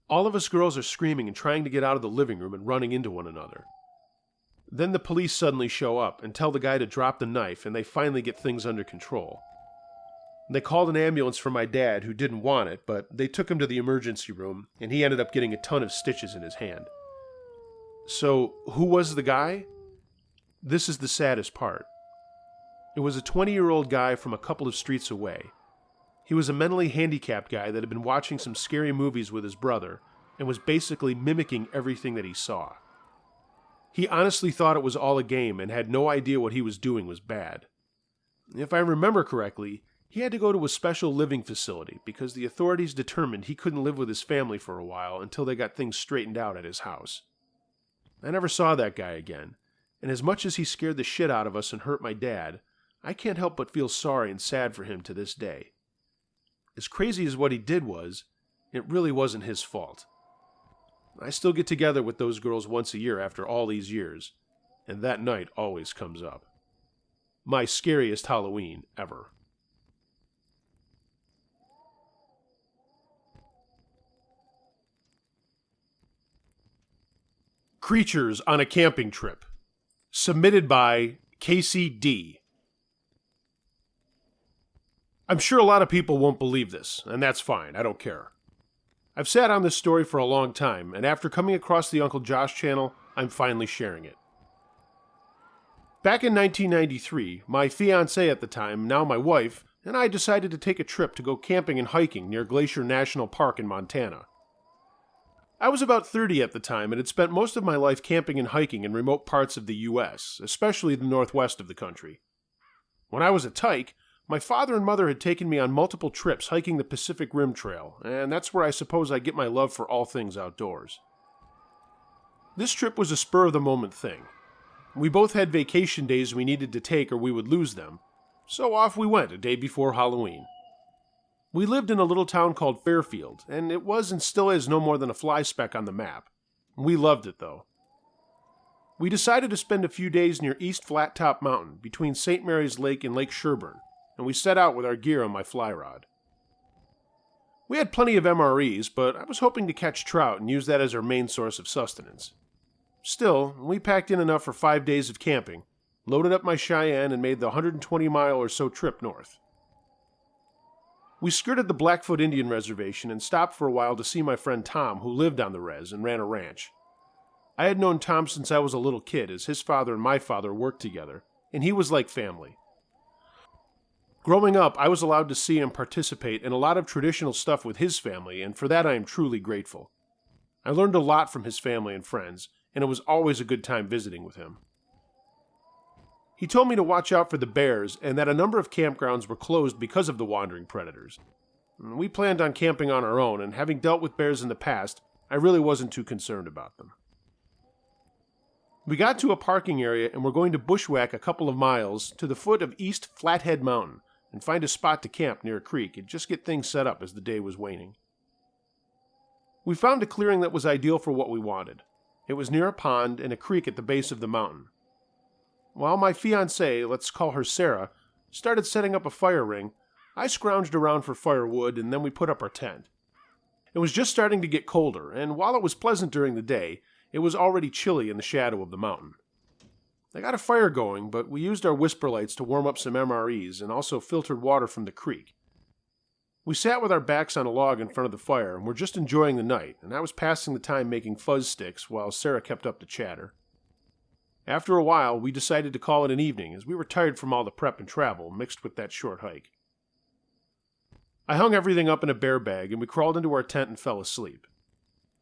All of us girls are screaming and trying to get out of the living room and running into one another. Then the police suddenly show up and tell the guy to drop the knife, and they finally get things under control. They called an ambulance for my dad, who didn't want it, but they took him to the emergency room, and he ended up getting a ton of stitches in his hand. So, who was the guy? This is the saddest part. It was a 20-year-old guy from a couple of streets away. He was a mentally handicapped guy that had been watching some scary movies with his brother and was basically mimicking everything that he saw. He honestly thought it was all a game and had no idea what he was doing was bad. If I remember correctly, he had to go to a special living facility because the authorities determined he couldn't live with his family for a while until they got things straightened out at his house. I never saw that guy again, and as much as he scared the shit out of us and hurt my dad, I can't help but feel sorry and sad for him to this day. As crazy as what he did was, it really wasn't his fault. I still get together with those girls once a year after all these years, and that night always comes up. My scariest Halloween ever. Creatures on a Camping Trip. Submitted by Casey D. I'm sure a lot of people won't believe this, and that's fine, I don't care. I've sat on this story for a long time, and after coming across the Uncle Josh channel, I'm finally sharing it. Back in 1993, my fiancée at the time, now my wife, and I decided to take a trip to go camping and hiking near Glacier National Park in Montana. I was about 30 at the time and had spent most of my life camping and hiking in remote parts of the U.S., especially the northwest of the country. When I was a tyke, my father and mother had taken me on multiple trips hiking the Pacific Rim Trail, and that's where I suppose I get my love for all things outdoors. This trip was a spur-of-the-moment thing. We both had vacation days we needed to take or we would lose them, so off we went a day before Halloween. We lived in a little town called Fairfield, and it was and still is no more than a fly speck on the map. We loved it, though. We decided to spend a few days near East Flat Top Mountain, between St. Mary's Lake and Lake Sherburne, and we set out with our gear on my fly rod. We had plenty of MREs, but I was hoping to catch trout and use that as our main source of sustenance. Still, we packed in enough for 5 days of camping, loaded up my Cheyenne, and made the 120-mile or so trip north. We skirted the Blackfoot Indian Reservation and stopped for a while to see my friend Tom, who lived on the res and ran a ranch. I had known Tom since I was a little kid, as his father and my father worked together, and he was like family. Growing up, I was allowed to see and participate in a lot of traditional stuff with his family, and for that I am truly grateful. I learned a lot from his family and friends, and it was always a good time visiting with him. He told me to watch out for the bears and that a number of campgrounds were closed because of the wandering predators. We planned on camping on our own, and having dealt with bears in the past, I really wasn't too concerned about them. We got to a parking area and were going to bushwhack a couple of miles to the foot of East Flathead Mountain and find a spot to camp near a creek and just get things set up as the day was waning. We found a clearing that was ideal for what we wanted. It was near a pond and a creek at the base of the mountain. While my fiancée, let's call her Sarah, started setting up a fire ring, I scrounged around for firewood, and then we put up our tent. It was just starting to get colder, and while it was pleasant during the day, it was already chilly in the shadow of the mountain. I got a fire going, but we used our whisper lights to warm up some MREs and also filtered water from the creek. We sat with our backs on a log in front of the fire and were just enjoying the night, and I was passing the time making fuzz sticks while Sarah kept up the chatter. After a while, we decided to call it an evening as we were tired from all the prep and travel mixed with that short hike. I hung everything up in a bear bag and we crawled into our tent and fell asleep.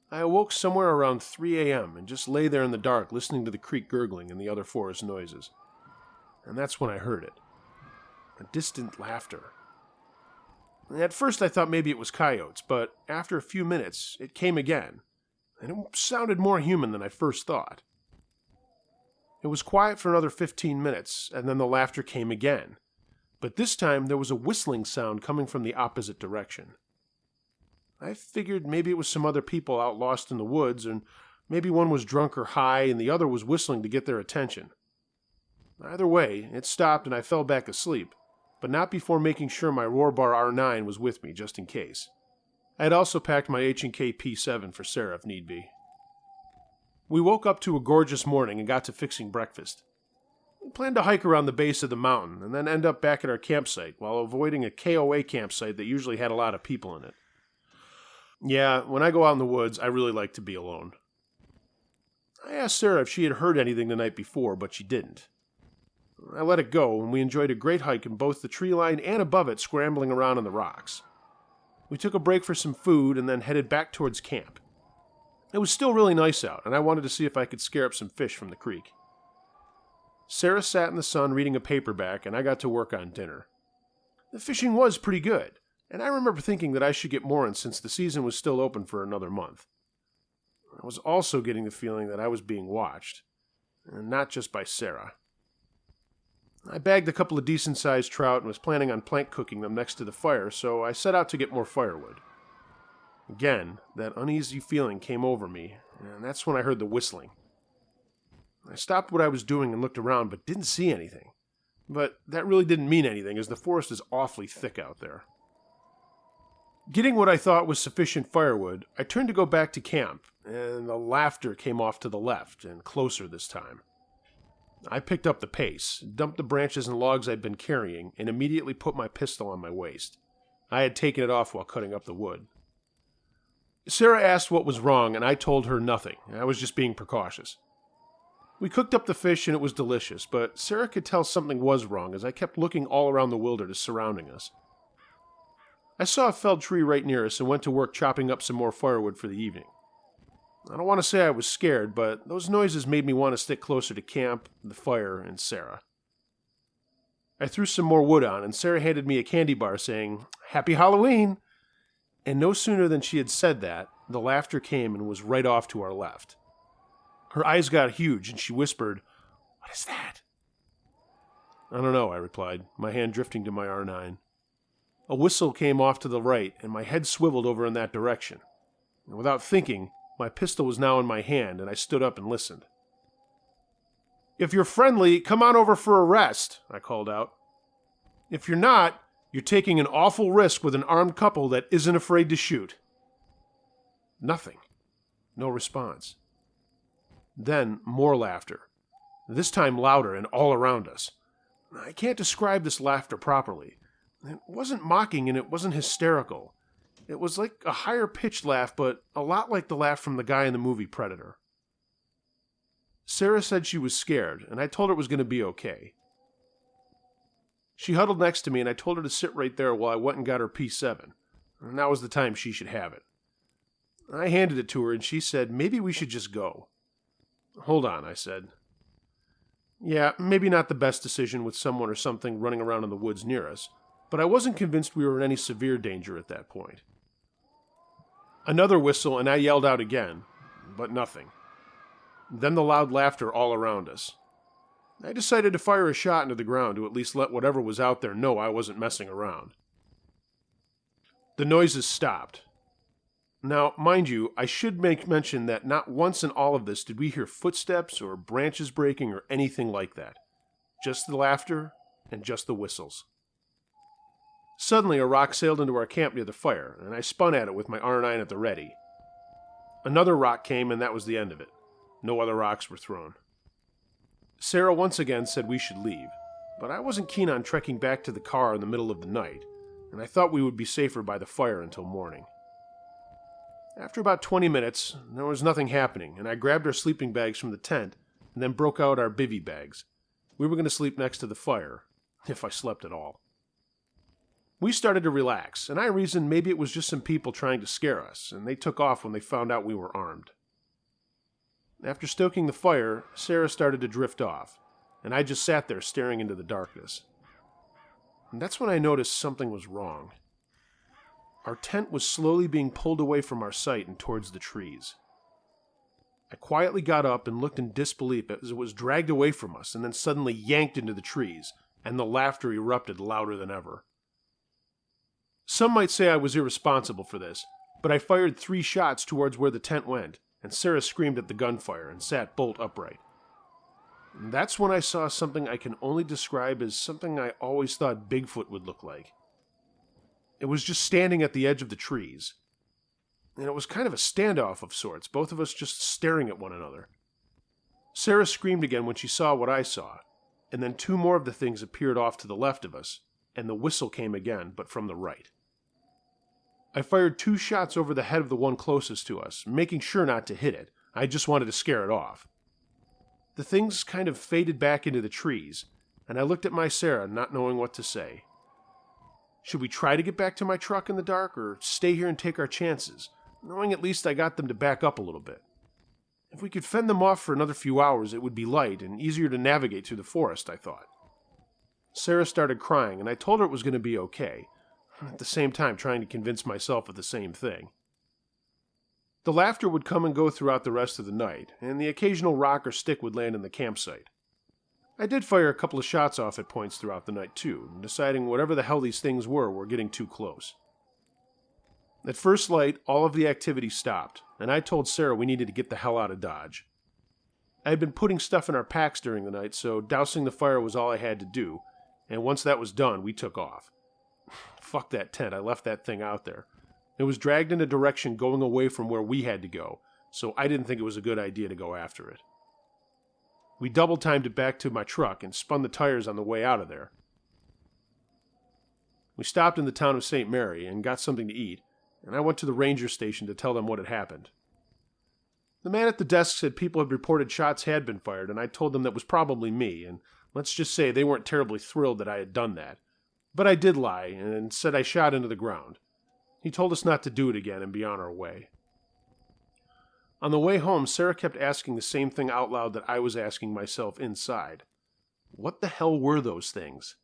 I awoke somewhere around 3 a.m. and just lay there in the dark listening to the creek gurgling and the other forest noises. And that's when I heard it. A distant laughter. At first I thought maybe it was coyotes, but after a few minutes it came again, and it sounded more human than I first thought. It was quiet for another 15 minutes, and then the laughter came again, but this time there was a whistling sound coming from the opposite direction. I figured maybe it was some other people out lost in the woods, and maybe one was drunk or high and the other was whistling to get their attention. Either way, it stopped and I fell back asleep, but not before making sure my Roarbar R9 was with me just in case. I had also packed my H&K P7 for Sarah if need be. We woke up to a gorgeous morning and got to fixing breakfast. We planned to hike around the base of the mountain and then end up back at our campsite while avoiding a KOA campsite that usually had a lot of people in it. Yeah, when I go out in the woods, I really like to be alone. I asked Sarah if she had heard anything the night before, but she didn't. I let it go, and we enjoyed a great hike in both the tree line and above it, scrambling around on the rocks. We took a break for some food and then headed back towards camp. It was still really nice out, and I wanted to see if I could scare up some fish from the creek. Sarah sat in the sun reading a paperback, and I got to work on dinner. The fishing was pretty good, and I remember thinking that I should get more in since the season was still open for another month. I was also getting the feeling that I was being watched, and not just by Sarah. I bagged a couple of decent-sized trout and was planning on plank cooking them next to the fire, so I set out to get more firewood. Again, that uneasy feeling came over me, and that's when I heard the whistling. I stopped what I was doing and looked around, but didn't see anything. But that really didn't mean anything, as the forest is awfully thick out there. Getting what I thought was sufficient firewood, I turned to go back to camp, and the laughter came off to the left, and closer this time. I picked up the pace, dumped the branches and logs I'd been carrying, and immediately put my pistol on my waist. I had taken it off while cutting up the wood. Sarah asked what was wrong, and I told her nothing. I was just being precautious. We cooked up the fish, and it was delicious, but Sarah could tell something was wrong as I kept looking all around the wilderness surrounding us. I saw a felled tree right near us and went to work chopping up some more firewood for the evening. I don't want to say I was scared, but those noises made me want to stick closer to camp, the fire, and Sarah. I threw some more wood on, and Sarah handed me a candy bar saying, "Happy Halloween!" And no sooner than she had said that, the laughter came and was right off to our left. Her eyes got huge, and she whispered, "What is that?" "I don't know," I replied, my hand drifting to my R9. A whistle came off to the right, and my head swiveled over in that direction. And without thinking, my pistol was now in my hand, and I stood up and listened. "If you're friendly, come on over for a rest," I called out. "If you're not, you're taking an awful risk with an armed couple that isn't afraid to shoot." Nothing. No response. Then more laughter. This time louder and all around us. I can't describe this laughter properly. It wasn't mocking and it wasn't hysterical. It was like a higher-pitched laugh, but a lot like the laugh from the guy in the movie Predator. Sarah said she was scared, and I told her it was going to be okay. She huddled next to me, and I told her to sit right there while I went and got her P7. And that was the time she should have it. I handed it to her, and she said, "Maybe we should just go." "Hold on," I said. Yeah, maybe not the best decision with someone or something running around in the woods near us, but I wasn't convinced we were in any severe danger at that point. Another whistle, and I yelled out again, but nothing. Then the loud laughter all around us. I decided to fire a shot into the ground to at least let whatever was out there know I wasn't messing around. The noises stopped. Now, mind you, I should make mention that not once in all of this did we hear footsteps or branches breaking or anything like that. Just the laughter and just the whistles. Suddenly, a rock sailed into our camp near the fire, and I spun at it with my R9 at the ready. Another rock came, and that was the end of it. No other rocks were thrown. Sarah once again said we should leave, but I wasn't keen on trekking back to the car in the middle of the night, and I thought we would be safer by the fire until morning. After about 20 minutes, there was nothing happening, and I grabbed our sleeping bags from the tent and then broke out our bivvy bags. We were going to sleep next to the fire, if I slept at all. We started to relax, and I reasoned maybe it was just some people trying to scare us, and they took off when they found out we were armed. After stoking the fire, Sarah started to drift off, and I just sat there staring into the darkness. And that's when I noticed something was wrong. Our tent was slowly being pulled away from our sight and towards the trees. I quietly got up and looked in disbelief as it was dragged away from us and then suddenly yanked into the trees, and the laughter erupted louder than ever. Some might say I was irresponsible for this, but I fired 3 shots towards where the tent went, and Sarah screamed at the gunfire and sat bolt upright. And that's when I saw something I can only describe as something I always thought Bigfoot would look like. It was just standing at the edge of the trees, and it was kind of a standoff of sorts, both of us just staring at one another. Sarah screamed again when she saw what I saw, and then 2 more of the things appeared off to the left of us, and the whistle came again, but from the right. I fired 2 shots over the head of the one closest to us, making sure not to hit it. I just wanted to scare it off. The things kind of faded back into the trees, and I looked at my Sarah, not knowing what to say. Should we try to get back to my truck in the dark, or stay here and take our chances, knowing at least I got them to back up a little bit? If we could fend them off for another few hours, it would be light and easier to navigate through the forest, I thought. Sarah started crying, and I told her it was going to be okay, at the same time trying to convince myself of the same thing. The laughter would come and go throughout the rest of the night, and the occasional rock or stick would land in the campsite. I did fire a couple of shots off at points throughout the night too, deciding whatever the hell these things were getting too close. At first light, all of the activity stopped, and I told Sarah we needed to get the hell out of Dodge. I had been putting stuff in our packs during the night, so dousing the fire was all I had to do, and once that was done, we took off. Fuck that tent, I left that thing out there. It was dragged in a direction going away from where we had to go, so I didn't think it was a good idea to go after it. We double-timed it back to my truck and spun the tires on the way out of there. We stopped in the town of St. Mary and got something to eat, and I went to the ranger station to tell them what had happened. The man at the desk said people had reported shots had been fired, and I told them that was probably me, and let's just say they weren't terribly thrilled that I had done that. But I did lie, and said I shot into the ground. He told us not to do it again and be on our way. On the way home, Sarah kept asking the same thing out loud that I was asking myself inside. What the hell were those things?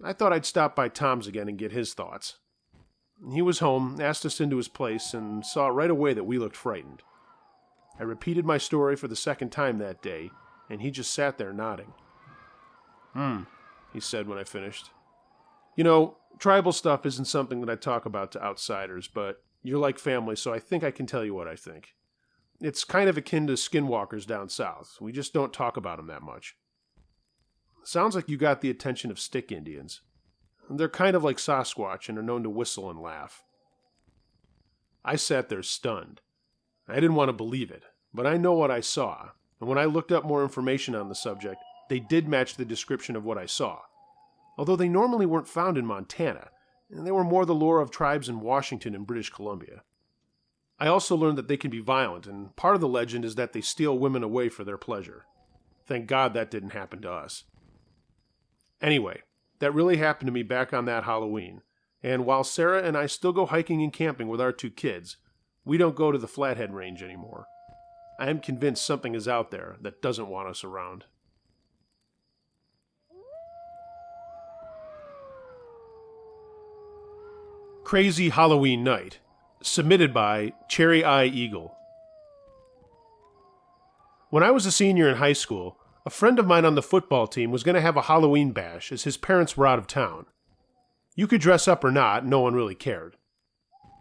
I thought I'd stop by Tom's again and get his thoughts. He was home, asked us into his place, and saw right away that we looked frightened. I repeated my story for the second time that day, and he just sat there nodding. He said when I finished. You know, tribal stuff isn't something that I talk about to outsiders, but you're like family, so I think I can tell you what I think. It's kind of akin to skinwalkers down south. We just don't talk about them that much. Sounds like you got the attention of stick Indians. They're kind of like Sasquatch and are known to whistle and laugh. I sat there stunned. I didn't want to believe it, but I know what I saw, and when I looked up more information on the subject, they did match the description of what I saw. Although they normally weren't found in Montana, and they were more the lore of tribes in Washington and British Columbia. I also learned that they can be violent, and part of the legend is that they steal women away for their pleasure. Thank God that didn't happen to us. Anyway, that really happened to me back on that Halloween, and while Sarah and I still go hiking and camping with our 2 kids, we don't go to the Flathead Range anymore. I am convinced something is out there that doesn't want us around. Crazy Halloween Night, submitted by Cherry Eye Eagle. When I was a senior in high school, a friend of mine on the football team was going to have a Halloween bash as his parents were out of town. You could dress up or not, no one really cared.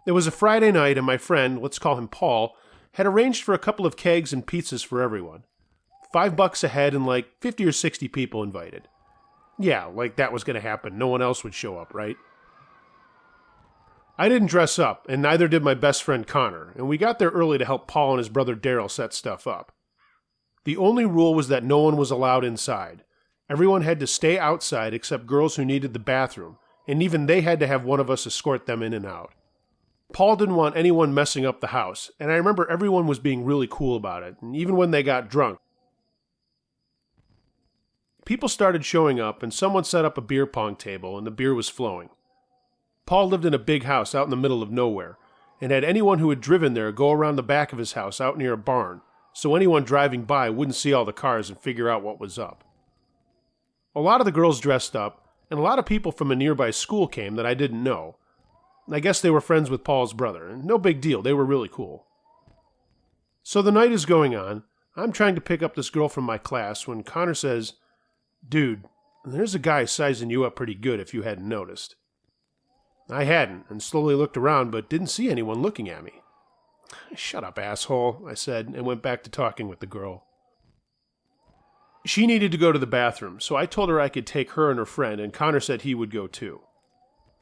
It was a Friday night and my friend, let's call him Paul, had arranged for a couple of kegs and pizzas for everyone. $5 a head and like 50 or 60 people invited. Yeah, like that was going to happen, no one else would show up, right? I didn't dress up, and neither did my best friend Connor, and we got there early to help Paul and his brother Daryl set stuff up. The only rule was that no one was allowed inside. Everyone had to stay outside except girls who needed the bathroom, and even they had to have one of us escort them in and out. Paul didn't want anyone messing up the house, and I remember everyone was being really cool about it, and even when they got drunk. People started showing up, and someone set up a beer pong table, and the beer was flowing. Paul lived in a big house out in the middle of nowhere, and had anyone who had driven there go around the back of his house out near a barn, so anyone driving by wouldn't see all the cars and figure out what was up. A lot of the girls dressed up, and a lot of people from a nearby school came that I didn't know. I guess they were friends with Paul's brother, and no big deal, they were really cool. So the night is going on. I'm trying to pick up this girl from my class when Connor says, "Dude, there's a guy sizing you up pretty good if you hadn't noticed." I hadn't, and slowly looked around, but didn't see anyone looking at me. "Shut up, asshole," I said, and went back to talking with the girl. She needed to go to the bathroom, so I told her I could take her and her friend, and Connor said he would go too.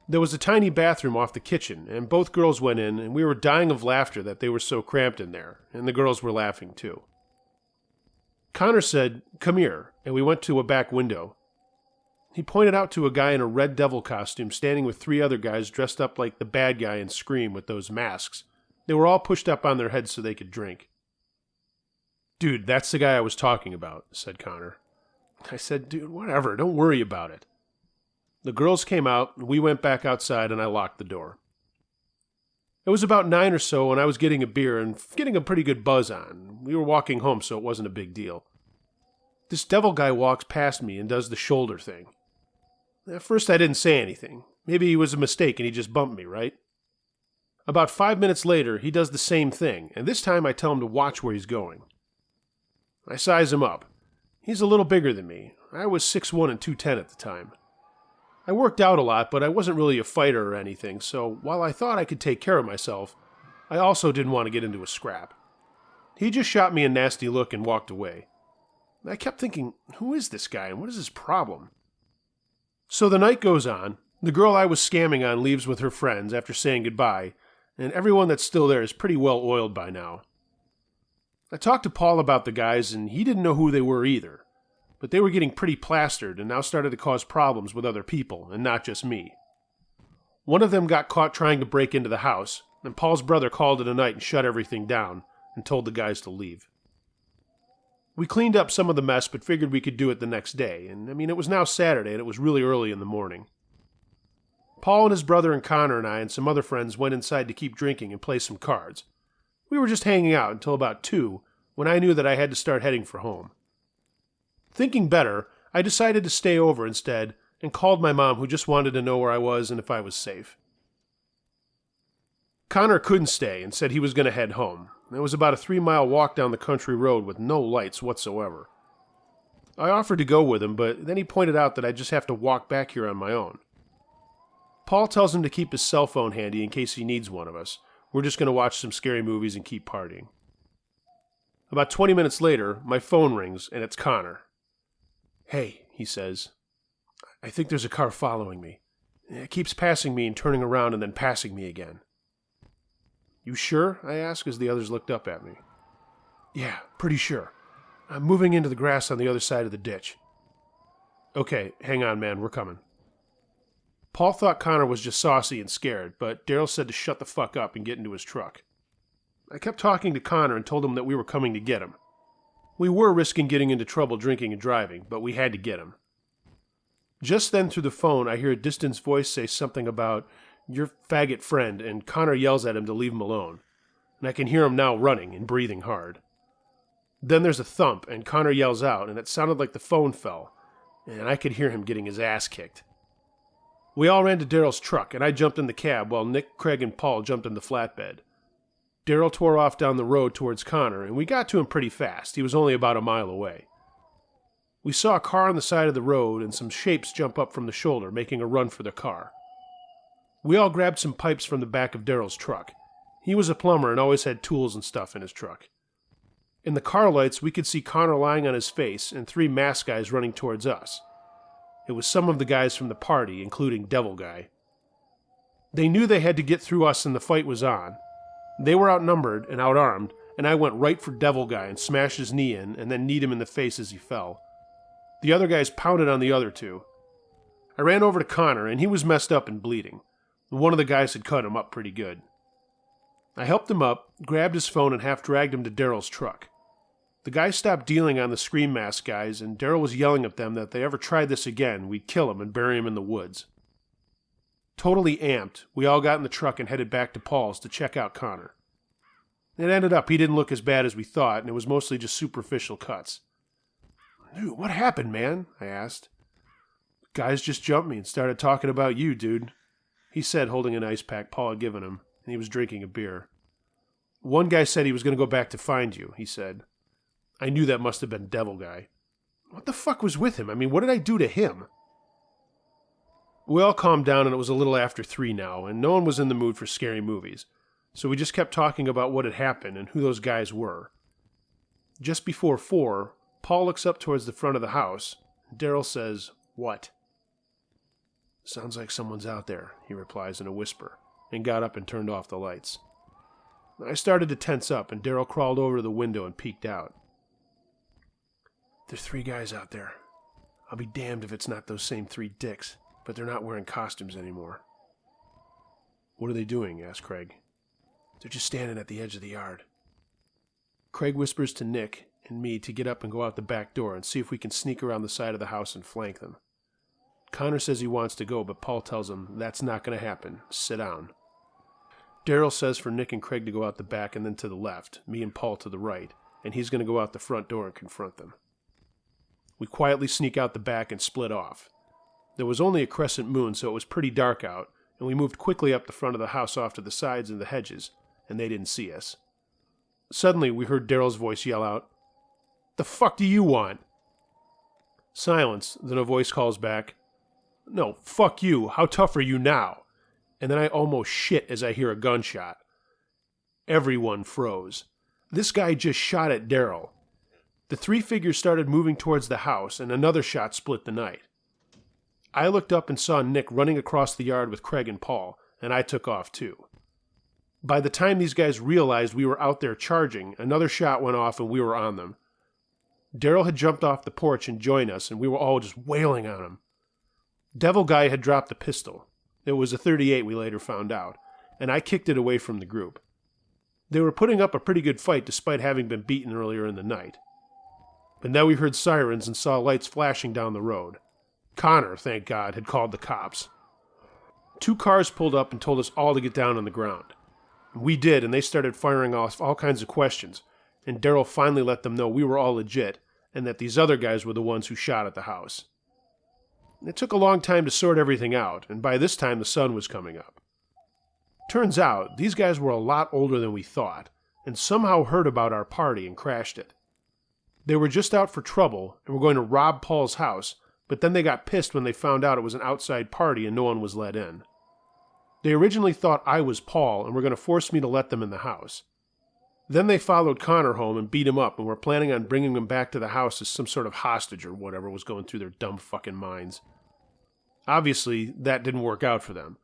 There was a tiny bathroom off the kitchen, and both girls went in, and we were dying of laughter that they were so cramped in there, and the girls were laughing too. Connor said, "Come here," and we went to a back window. He pointed out to a guy in a red devil costume standing with 3 other guys dressed up like the bad guy in Scream with those masks. They were all pushed up on their heads so they could drink. "Dude, that's the guy I was talking about," said Connor. I said, "Dude, whatever, don't worry about it." The girls came out, we went back outside, and I locked the door. It was about 9 or so, and I was getting a beer and getting a pretty good buzz on. We were walking home, so it wasn't a big deal. This devil guy walks past me and does the shoulder thing. At first I didn't say anything. Maybe it was a mistake and he just bumped me, right? About 5 minutes later, he does the same thing, and this time I tell him to watch where he's going. I size him up. He's a little bigger than me. I was 6'1" and 210 at the time. I worked out a lot, but I wasn't really a fighter or anything, so while I thought I could take care of myself, I also didn't want to get into a scrap. He just shot me a nasty look and walked away. I kept thinking, who is this guy and what is his problem? So the night goes on. The girl I was scamming on leaves with her friends after saying goodbye, and everyone that's still there is pretty well oiled by now. I talked to Paul about the guys, and he didn't know who they were either, but they were getting pretty plastered and now started to cause problems with other people, and not just me. One of them got caught trying to break into the house, and Paul's brother called it a night and shut everything down, and told the guys to leave. We cleaned up some of the mess, but figured we could do it the next day, and it was now Saturday, and it was really early in the morning. Paul and his brother and Connor and I and some other friends went inside to keep drinking and play some cards. We were just hanging out until about 2, when I knew that I had to start heading for home. Thinking better, I decided to stay over instead, and called my mom, who just wanted to know where I was and if I was safe. Connor couldn't stay and said he was going to head home. It was about a 3-mile walk down the country road with no lights whatsoever. I offered to go with him, but then he pointed out that I'd just have to walk back here on my own. Paul tells him to keep his cell phone handy in case he needs one of us. We're just going to watch some scary movies and keep partying. About 20 minutes later, my phone rings, and it's Connor. "Hey," he says, "I think there's a car following me. It keeps passing me and turning around and then passing me again." "You sure?" I asked as the others looked up at me. "Yeah, pretty sure. I'm moving into the grass on the other side of the ditch." "Okay, hang on, man, we're coming." Paul thought Connor was just saucy and scared, but Daryl said to shut the fuck up and get into his truck. I kept talking to Connor and told him that we were coming to get him. We were risking getting into trouble drinking and driving, but we had to get him. Just then through the phone I hear a distant voice say something about "your faggot friend," and Connor yells at him to leave him alone, and I can hear him now running and breathing hard. Then there's a thump, and Connor yells out, and it sounded like the phone fell, and I could hear him getting his ass kicked. We all ran to Daryl's truck, and I jumped in the cab while Nick, Craig, and Paul jumped in the flatbed. Daryl tore off down the road towards Connor, and we got to him pretty fast. He was only about a mile away. We saw a car on the side of the road and some shapes jump up from the shoulder, making a run for the car. We all grabbed some pipes from the back of Daryl's truck. He was a plumber and always had tools and stuff in his truck. In the car lights, we could see Connor lying on his face and 3 masked guys running towards us. It was some of the guys from the party, including Devil Guy. They knew they had to get through us and the fight was on. They were outnumbered and outarmed, and I went right for Devil Guy and smashed his knee in and then kneed him in the face as he fell. The other guys pounded on the other two. I ran over to Connor, and he was messed up and bleeding. One of the guys had cut him up pretty good. I helped him up, grabbed his phone, and half-dragged him to Daryl's truck. The guys stopped dealing on the Scream Mask guys, and Daryl was yelling at them that if they ever tried this again, we'd kill him and bury him in the woods. Totally amped, we all got in the truck and headed back to Paul's to check out Connor. It ended up he didn't look as bad as we thought, and it was mostly just superficial cuts. "Dude, what happened, man?" I asked. "Guys just jumped me and started talking about you, dude," he said, holding an ice pack Paul had given him, and he was drinking a beer. "One guy said he was going to go back to find you," he said. I knew that must have been Devil Guy. What the fuck was with him? I mean, what did I do to him? We all calmed down, and it was a little after 3 now, and no one was in the mood for scary movies, so we just kept talking about what had happened and who those guys were. Just before 4, Paul looks up towards the front of the house, and Daryl says, "What?" "Sounds like someone's out there," he replies in a whisper, and got up and turned off the lights. I started to tense up, and Daryl crawled over to the window and peeked out. "There's 3 guys out there. I'll be damned if it's not those same 3 dicks, but they're not wearing costumes anymore." "What are they doing?" asked Craig. "They're just standing at the edge of the yard." Craig whispers to Nick and me to get up and go out the back door and see if we can sneak around the side of the house and flank them. Connor says he wants to go, but Paul tells him that's not going to happen. Sit down. Daryl says for Nick and Craig to go out the back and then to the left, me and Paul to the right, and he's going to go out the front door and confront them. We quietly sneak out the back and split off. There was only a crescent moon, so it was pretty dark out, and we moved quickly up the front of the house off to the sides and the hedges, and they didn't see us. Suddenly, we heard Daryl's voice yell out, "The fuck do you want?" Silence, then a voice calls back, "No, fuck you, how tough are you now?" And then I almost shit as I hear a gunshot. Everyone froze. This guy just shot at Daryl. The 3 figures started moving towards the house, and another shot split the night. I looked up and saw Nick running across the yard with Craig and Paul, and I took off too. By the time these guys realized we were out there charging, another shot went off and we were on them. Daryl had jumped off the porch and joined us, and we were all just wailing on him. Devil Guy had dropped the pistol. It was a .38 we later found out, and I kicked it away from the group. They were putting up a pretty good fight despite having been beaten earlier in the night. But now we heard sirens and saw lights flashing down the road. Connor, thank God, had called the cops. 2 cars pulled up and told us all to get down on the ground. We did, and they started firing off all kinds of questions, and Daryl finally let them know we were all legit, and that these other guys were the ones who shot at the house. It took a long time to sort everything out, and by this time the sun was coming up. Turns out, these guys were a lot older than we thought, and somehow heard about our party and crashed it. They were just out for trouble, and were going to rob Paul's house, but then they got pissed when they found out it was an outside party and no one was let in. They originally thought I was Paul and were going to force me to let them in the house. Then they followed Connor home and beat him up and were planning on bringing him back to the house as some sort of hostage or whatever was going through their dumb fucking minds. Obviously, that didn't work out for them.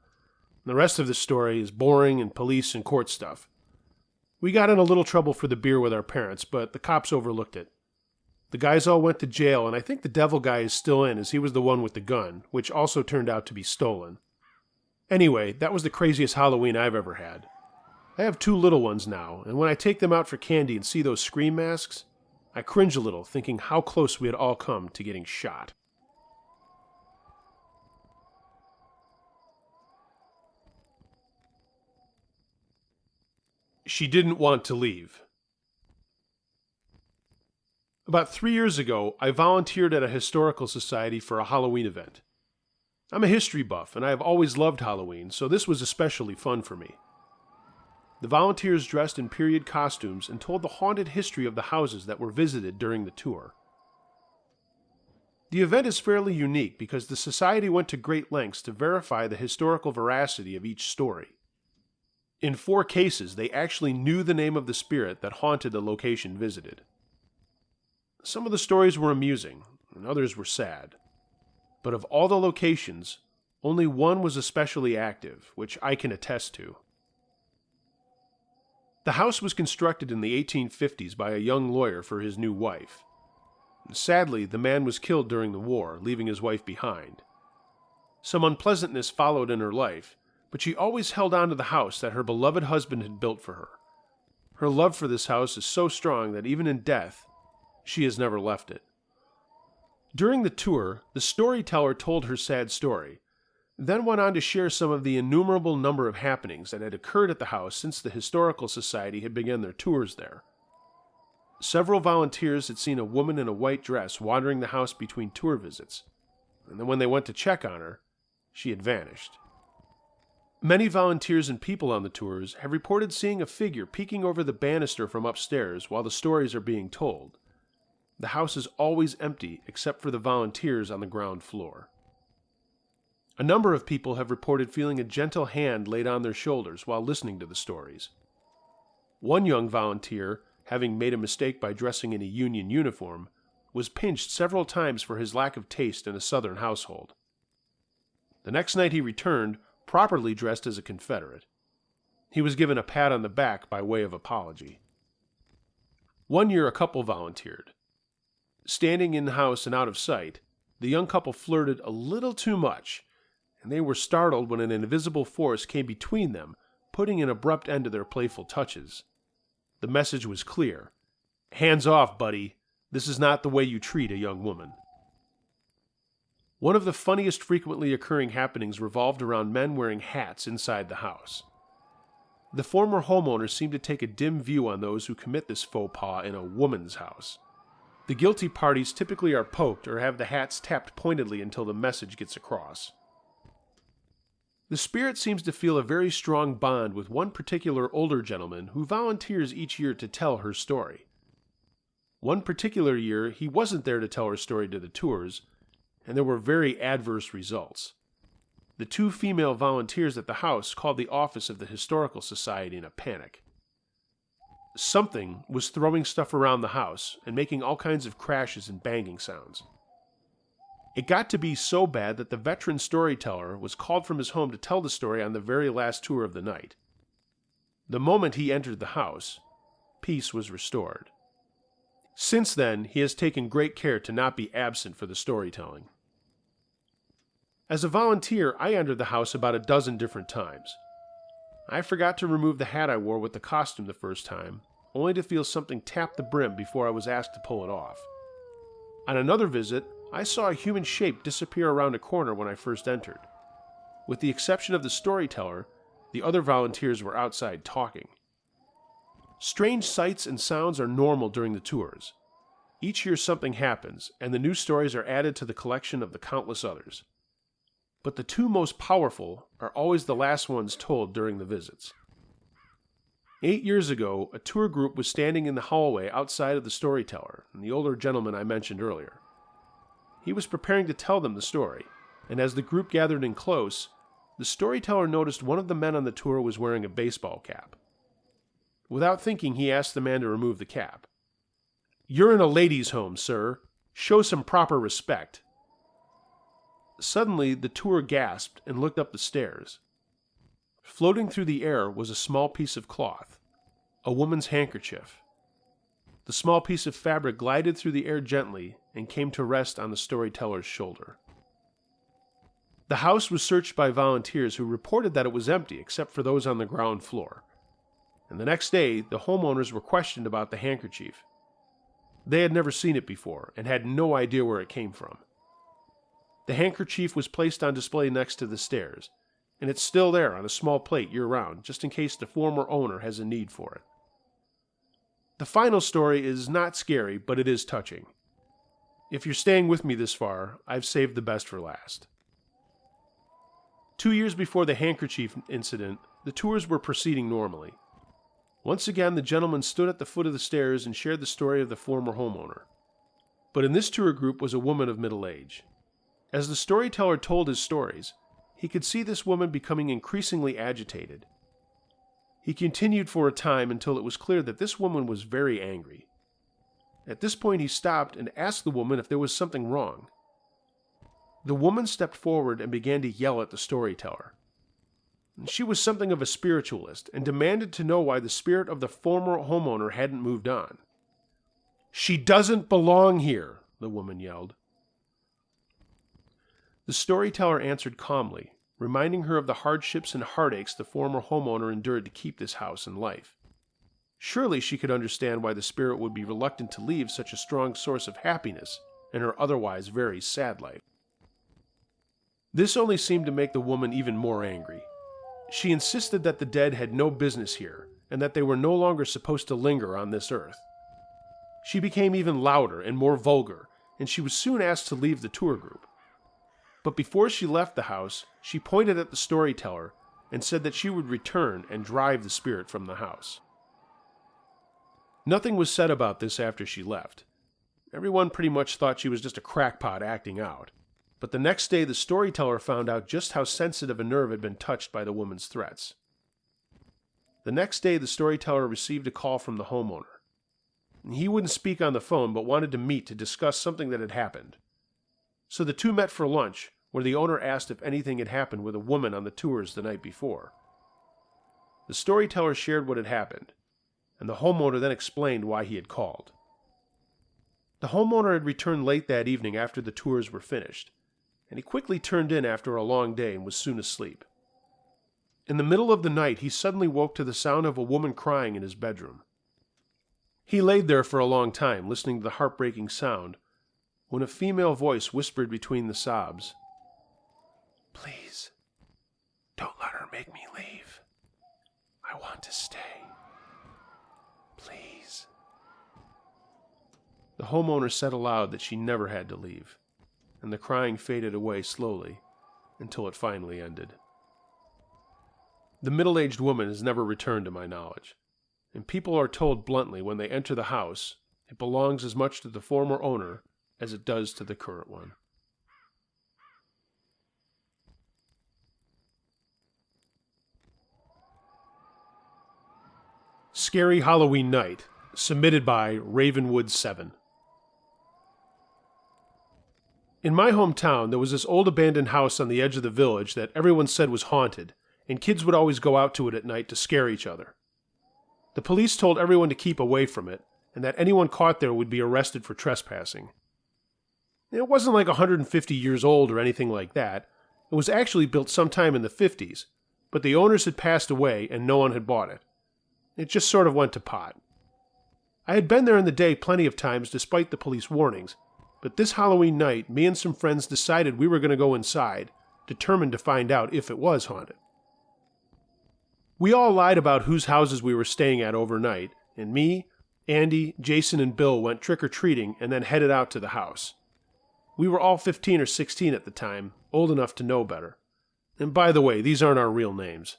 The rest of the story is boring and police and court stuff. We got in a little trouble for the beer with our parents, but the cops overlooked it. The guys all went to jail, and I think the Devil Guy is still in as he was the one with the gun, which also turned out to be stolen. Anyway, that was the craziest Halloween I've ever had. I have 2 little ones now, and when I take them out for candy and see those Scream masks, I cringe a little, thinking how close we had all come to getting shot. She didn't want to leave. About 3 years ago, I volunteered at a historical society for a Halloween event. I'm a history buff, and I have always loved Halloween, so this was especially fun for me. The volunteers dressed in period costumes and told the haunted history of the houses that were visited during the tour. The event is fairly unique because the society went to great lengths to verify the historical veracity of each story. In 4 cases, they actually knew the name of the spirit that haunted the location visited. Some of the stories were amusing, and others were sad. But of all the locations, Only one was especially active, which I can attest to. The house was constructed in the 1850s by a young lawyer for his new wife. Sadly, the man was killed during the war, leaving his wife behind. Some unpleasantness followed in her life, but she always held on to the house that her beloved husband had built for her. Her love for this house is so strong that even in death, she has never left it. During the tour, the storyteller told her sad story, then went on to share some of the innumerable number of happenings that had occurred at the house since the Historical Society had begun their tours there. Several volunteers had seen a woman in a white dress wandering the house between tour visits, and then when they went to check on her, she had vanished. Many volunteers and people on the tours have reported seeing a figure peeking over the banister from upstairs while the stories are being told. The house is always empty except for the volunteers on the ground floor. A number of people have reported feeling a gentle hand laid on their shoulders while listening to the stories. One young volunteer, having made a mistake by dressing in a Union uniform, was pinched several times for his lack of taste in a Southern household. The next night he returned, properly dressed as a Confederate. He was given a pat on the back by way of apology. One year a couple volunteered. Standing in the house and out of sight, the young couple flirted a little too much, and they were startled when an invisible force came between them, putting an abrupt end to their playful touches. The message was clear. Hands off, buddy. This is not the way you treat a young woman. One of the funniest frequently occurring happenings revolved around men wearing hats inside the house. The former homeowners seem to take a dim view on those who commit this faux pas in a woman's house. The guilty parties typically are poked or have the hats tapped pointedly until the message gets across. The spirit seems to feel a very strong bond with one particular older gentleman who volunteers each year to tell her story. One particular year, he wasn't there to tell her story to the tours, and there were very adverse results. The two female volunteers at the house called the office of the Historical Society in a panic. Something was throwing stuff around the house and making all kinds of crashes and banging sounds. It got to be so bad that the veteran storyteller was called from his home to tell the story on the very last tour of the night. The moment he entered the house, peace was restored. Since then, he has taken great care to not be absent for the storytelling. As a volunteer, I entered the house about a dozen different times. I forgot to remove the hat I wore with the costume the first time, only to feel something tap the brim before I was asked to pull it off. On another visit, I saw a human shape disappear around a corner when I first entered. With the exception of the storyteller, the other volunteers were outside talking. Strange sights and sounds are normal during the tours. Each year something happens, and the new stories are added to the collection of the countless others. But the two most powerful are always the last ones told during the visits. 8 years ago, a tour group was standing in the hallway outside of the storyteller and the older gentleman I mentioned earlier. He was preparing to tell them the story, and as the group gathered in close, the storyteller noticed one of the men on the tour was wearing a baseball cap. Without thinking, he asked the man to remove the cap. "You're in a ladies' home, sir. Show some proper respect." Suddenly, the tour gasped and looked up the stairs. Floating through the air was a small piece of cloth, a woman's handkerchief. The small piece of fabric glided through the air gently and came to rest on the storyteller's shoulder. The house was searched by volunteers who reported that it was empty except for those on the ground floor. And the next day, the homeowners were questioned about the handkerchief. They had never seen it before and had no idea where it came from. The handkerchief was placed on display next to the stairs, and it's still there on a small plate year-round, just in case the former owner has a need for it. The final story is not scary, but it is touching. If you're staying with me this far, I've saved the best for last. 2 years before the handkerchief incident, the tours were proceeding normally. Once again, the gentleman stood at the foot of the stairs and shared the story of the former homeowner. But in this tour group was a woman of middle age. As the storyteller told his stories, he could see this woman becoming increasingly agitated. He continued for a time until it was clear that this woman was very angry. At this point he stopped and asked the woman if there was something wrong. The woman stepped forward and began to yell at the storyteller. She was something of a spiritualist and demanded to know why the spirit of the former homeowner hadn't moved on. "She doesn't belong here," the woman yelled. The storyteller answered calmly, reminding her of the hardships and heartaches the former homeowner endured to keep this house in life. Surely she could understand why the spirit would be reluctant to leave such a strong source of happiness in her otherwise very sad life. This only seemed to make the woman even more angry. She insisted that the dead had no business here, and that they were no longer supposed to linger on this earth. She became even louder and more vulgar, and she was soon asked to leave the tour group. But before she left the house, she pointed at the storyteller and said that she would return and drive the spirit from the house. Nothing was said about this after she left. Everyone pretty much thought she was just a crackpot acting out. But the next day, the storyteller found out just how sensitive a nerve had been touched by the woman's threats. The next day, the storyteller received a call from the homeowner. He wouldn't speak on the phone, but wanted to meet to discuss something that had happened. So the two met for lunch, where the owner asked if anything had happened with a woman on the tours the night before. The storyteller shared what had happened, and the homeowner then explained why he had called. The homeowner had returned late that evening after the tours were finished, and he quickly turned in after a long day and was soon asleep. In the middle of the night, he suddenly woke to the sound of a woman crying in his bedroom. He laid there for a long time, listening to the heartbreaking sound, when a female voice whispered between the sobs, "Please, don't let her make me leave. I want to stay. Please." The homeowner said aloud that she never had to leave, and the crying faded away slowly until it finally ended. The middle-aged woman has never returned to my knowledge, and people are told bluntly when they enter the house it belongs as much to the former owner as it does to the current one. Scary Halloween Night, submitted by Ravenwood7. In my hometown, there was this old abandoned house on the edge of the village that everyone said was haunted, and kids would always go out to it at night to scare each other. The police told everyone to keep away from it, and that anyone caught there would be arrested for trespassing. It wasn't like 150 years old or anything like that. It was actually built sometime in the 50s, but the owners had passed away and no one had bought it. It just sort of went to pot. I had been there in the day plenty of times despite the police warnings, but this Halloween night, me and some friends decided we were going to go inside, determined to find out if it was haunted. We all lied about whose houses we were staying at overnight, and me, Andy, Jason, and Bill went trick-or-treating and then headed out to the house. We were all 15 or 16 at the time, old enough to know better. And by the way, these aren't our real names.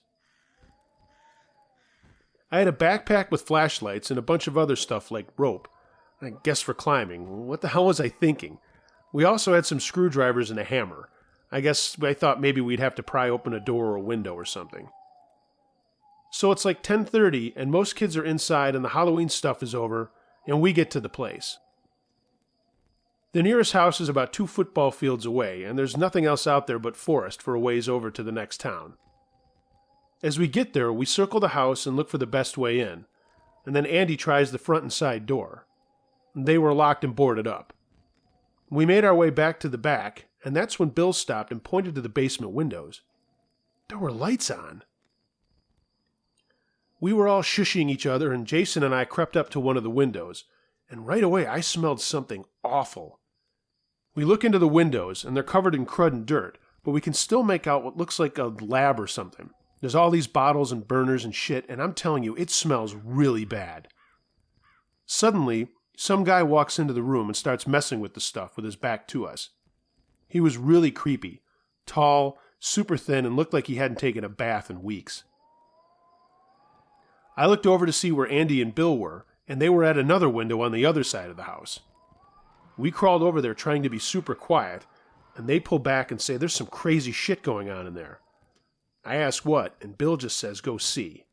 I had a backpack with flashlights and a bunch of other stuff like rope, I guess for climbing. What the hell was I thinking? We also had some screwdrivers and a hammer. I guess I thought maybe we'd have to pry open a door or a window or something. So it's like 10:30 and most kids are inside and the Halloween stuff is over and we get to the place. The nearest house is about 2 football fields away and there's nothing else out there but forest for a ways over to the next town. As we get there, we circle the house and look for the best way in, and then Andy tries the front and side door. They were locked and boarded up. We made our way back to the back, and that's when Bill stopped and pointed to the basement windows. There were lights on. We were all shushing each other, and Jason and I crept up to one of the windows, and right away I smelled something awful. We look into the windows, and they're covered in crud and dirt, but we can still make out what looks like a lab or something. There's all these bottles and burners and shit, and I'm telling you, it smells really bad. Suddenly, some guy walks into the room and starts messing with the stuff with his back to us. He was really creepy, tall, super thin, and looked like he hadn't taken a bath in weeks. I looked over to see where Andy and Bill were, and they were at another window on the other side of the house. We crawled over there trying to be super quiet, and they pull back and say there's some crazy shit going on in there. I ask what, and Bill just says go see.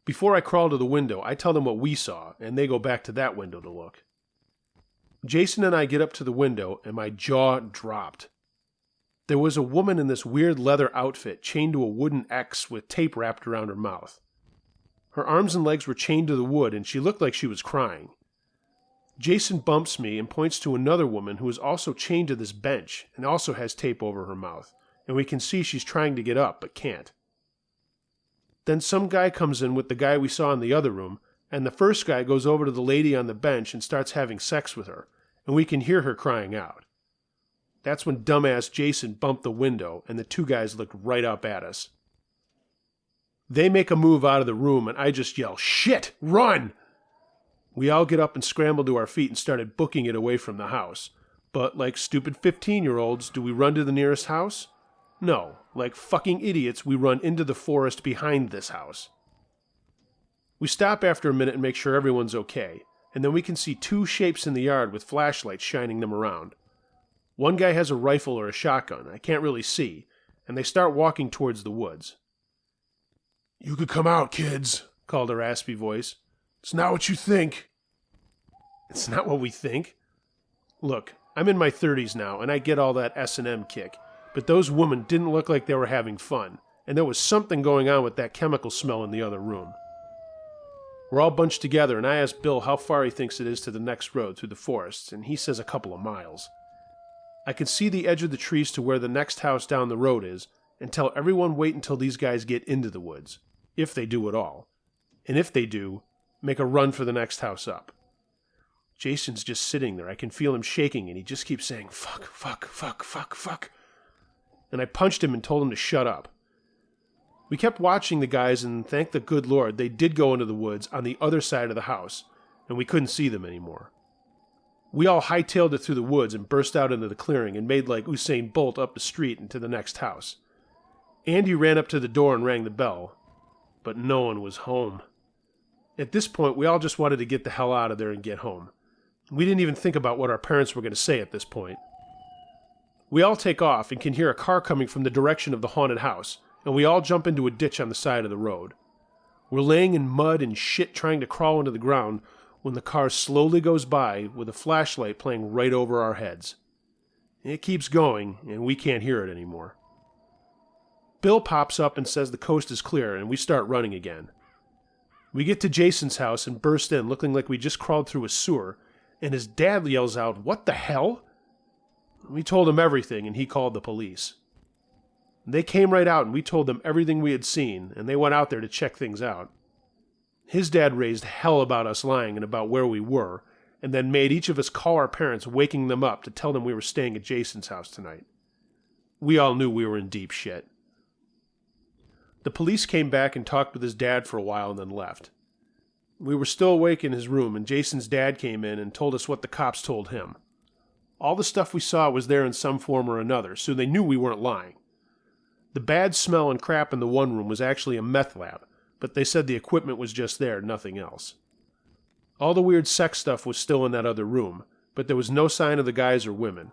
Before I crawl to the window, I tell them what we saw, and they go back to that window to look. Jason and I get up to the window, and my jaw dropped. There was a woman in this weird leather outfit chained to a wooden X with tape wrapped around her mouth. Her arms and legs were chained to the wood, and she looked like she was crying. Jason bumps me and points to another woman who is also chained to this bench and also has tape over her mouth, and we can see she's trying to get up but can't. Then some guy comes in with the guy we saw in the other room, and the first guy goes over to the lady on the bench and starts having sex with her, and we can hear her crying out. That's when dumbass Jason bumped the window, and the two guys looked right up at us. They make a move out of the room, and I just yell, "Shit! Run!" We all get up and scramble to our feet and started booking it away from the house. But like stupid 15-year-olds, do we run to the nearest house? No. Like fucking idiots, we run into the forest behind this house. We stop after a minute and make sure everyone's okay, and then we can see two shapes in the yard with flashlights shining them around. One guy has a rifle or a shotgun, I can't really see, and they start walking towards the woods. "You could come out, kids," called a raspy voice. "It's not what you think." It's not what we think? Look, I'm in my 30s now, and I get all that S&M kick, but those women didn't look like they were having fun, and there was something going on with that chemical smell in the other room. We're all bunched together, and I ask Bill how far he thinks it is to the next road through the forest, and he says a couple of miles. I can see the edge of the trees to where the next house down the road is, and tell everyone wait until these guys get into the woods, if they do at all. And if they do, make a run for the next house up. Jason's just sitting there. I can feel him shaking, and he just keeps saying, "Fuck, fuck, fuck, fuck, fuck." And I punched him and told him to shut up. We kept watching the guys, and thank the good Lord, they did go into the woods on the other side of the house, and we couldn't see them anymore. We all hightailed it through the woods and burst out into the clearing and made like Usain Bolt up the street and to the next house. Andy ran up to the door and rang the bell, but no one was home. At this point, we all just wanted to get the hell out of there and get home. We didn't even think about what our parents were going to say at this point. We all take off and can hear a car coming from the direction of the haunted house, and we all jump into a ditch on the side of the road. We're laying in mud and shit trying to crawl into the ground when the car slowly goes by with a flashlight playing right over our heads. It keeps going, and we can't hear it anymore. Bill pops up and says the coast is clear, and we start running again. We get to Jason's house and burst in looking like we just crawled through a sewer, and his dad yells out, "What the hell?" We told him everything, and he called the police. They came right out, and we told them everything we had seen, and they went out there to check things out. His dad raised hell about us lying and about where we were, and then made each of us call our parents, waking them up to tell them we were staying at Jason's house tonight. We all knew we were in deep shit. The police came back and talked with his dad for a while and then left. We were still awake in his room, and Jason's dad came in and told us what the cops told him. All the stuff we saw was there in some form or another, so they knew we weren't lying. The bad smell and crap in the one room was actually a meth lab, but they said the equipment was just there, nothing else. All the weird sex stuff was still in that other room, but there was no sign of the guys or women.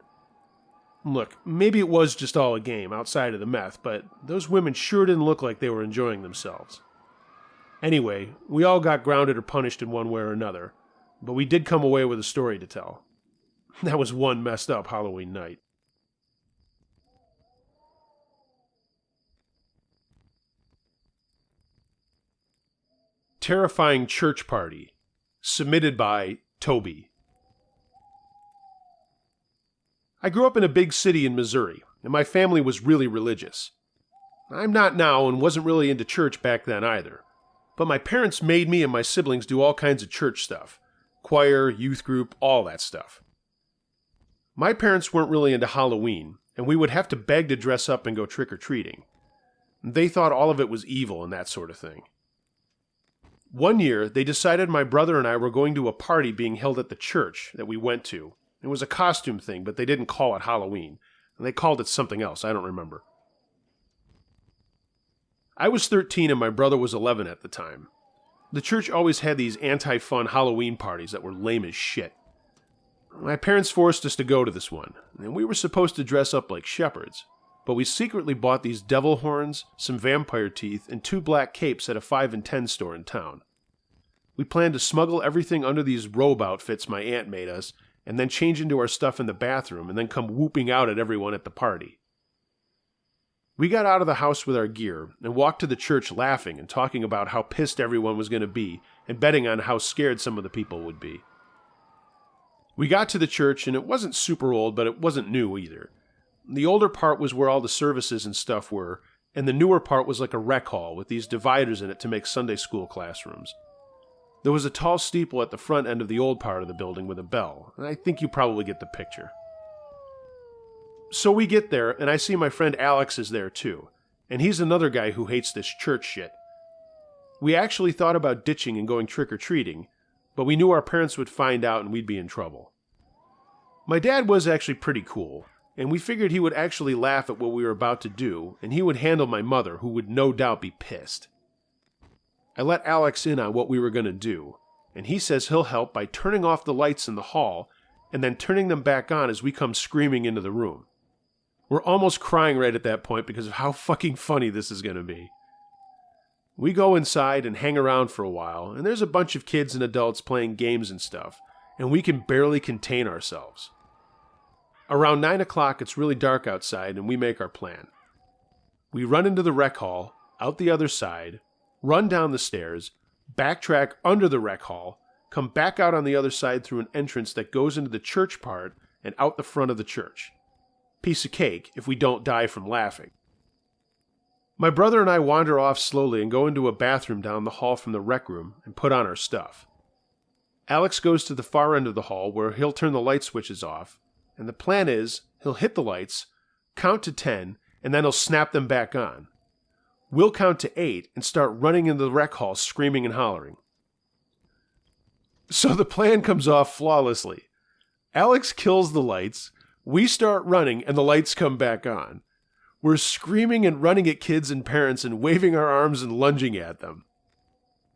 Look, maybe it was just all a game outside of the meth, but those women sure didn't look like they were enjoying themselves. Anyway, we all got grounded or punished in one way or another, but we did come away with a story to tell. That was one messed up Halloween night. Terrifying Church Party, submitted by Toby. I grew up in a big city in Missouri, and my family was really religious. I'm not now and wasn't really into church back then either, but my parents made me and my siblings do all kinds of church stuff. Choir, youth group, all that stuff. My parents weren't really into Halloween, and we would have to beg to dress up and go trick-or-treating. They thought all of it was evil and that sort of thing. One year, they decided my brother and I were going to a party being held at the church that we went to. It was a costume thing, but they didn't call it Halloween. And they called it something else, I don't remember. I was 13 and my brother was 11 at the time. The church always had these anti-fun Halloween parties that were lame as shit. My parents forced us to go to this one, and we were supposed to dress up like shepherds. But we secretly bought these devil horns, some vampire teeth, and 2 black capes at a 5 and 10 store in town. We planned to smuggle everything under these robe outfits my aunt made us, and then change into our stuff in the bathroom, and then come whooping out at everyone at the party. We got out of the house with our gear and walked to the church laughing and talking about how pissed everyone was going to be and betting on how scared some of the people would be. We got to the church and it wasn't super old, but it wasn't new either. The older part was where all the services and stuff were, and the newer part was like a rec hall with these dividers in it to make Sunday school classrooms. There was a tall steeple at the front end of the old part of the building with a bell, and I think you probably get the picture. So we get there, and I see my friend Alex is there too, and he's another guy who hates this church shit. We actually thought about ditching and going trick-or-treating, but we knew our parents would find out and we'd be in trouble. My dad was actually pretty cool, and we figured he would actually laugh at what we were about to do, and he would handle my mother, who would no doubt be pissed. I let Alex in on what we were going to do, and he says he'll help by turning off the lights in the hall and then turning them back on as we come screaming into the room. We're almost crying right at that point because of how fucking funny this is going to be. We go inside and hang around for a while, and there's a bunch of kids and adults playing games and stuff, and we can barely contain ourselves. Around 9 o'clock, it's really dark outside, and we make our plan. We run into the rec hall, out the other side, run down the stairs, backtrack under the rec hall, come back out on the other side through an entrance that goes into the church part and out the front of the church. Piece of cake if we don't die from laughing. My brother and I wander off slowly and go into a bathroom down the hall from the rec room and put on our stuff. Alex goes to the far end of the hall where he'll turn the light switches off, and the plan is he'll hit the lights, count to 10, and then he'll snap them back on. We'll count to 8 and start running into the rec hall screaming and hollering. So the plan comes off flawlessly. Alex kills the lights, we start running, and the lights come back on. We're screaming and running at kids and parents and waving our arms and lunging at them.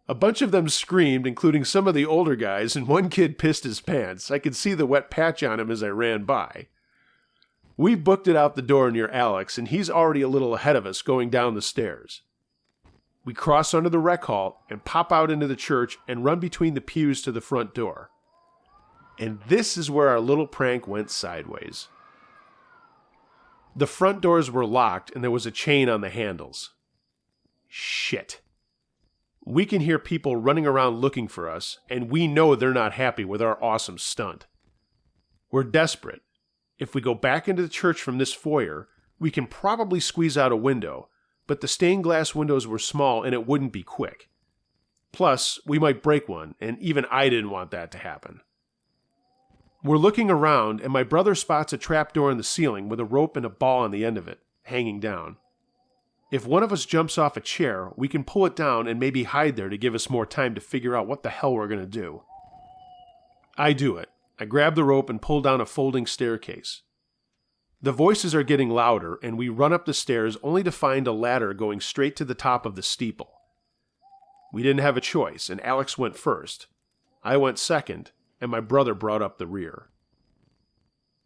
A bunch of them screamed, including some of the older guys, and one kid pissed his pants. I could see the wet patch on him as I ran by. We booked it out the door near Alex, and he's already a little ahead of us going down the stairs. We cross under the rec hall and pop out into the church and run between the pews to the front door. And this is where our little prank went sideways. The front doors were locked and there was a chain on the handles. Shit. We can hear people running around looking for us, and we know they're not happy with our awesome stunt. We're desperate. If we go back into the church from this foyer, we can probably squeeze out a window, but the stained glass windows were small and it wouldn't be quick. Plus, we might break one, and even I didn't want that to happen. We're looking around, and my brother spots a trapdoor in the ceiling with a rope and a ball on the end of it, hanging down. If one of us jumps off a chair, we can pull it down and maybe hide there to give us more time to figure out what the hell we're going to do. I do it. I grab the rope and pull down a folding staircase. The voices are getting louder, and we run up the stairs only to find a ladder going straight to the top of the steeple. We didn't have a choice, and Alex went first. I went second, and my brother brought up the rear.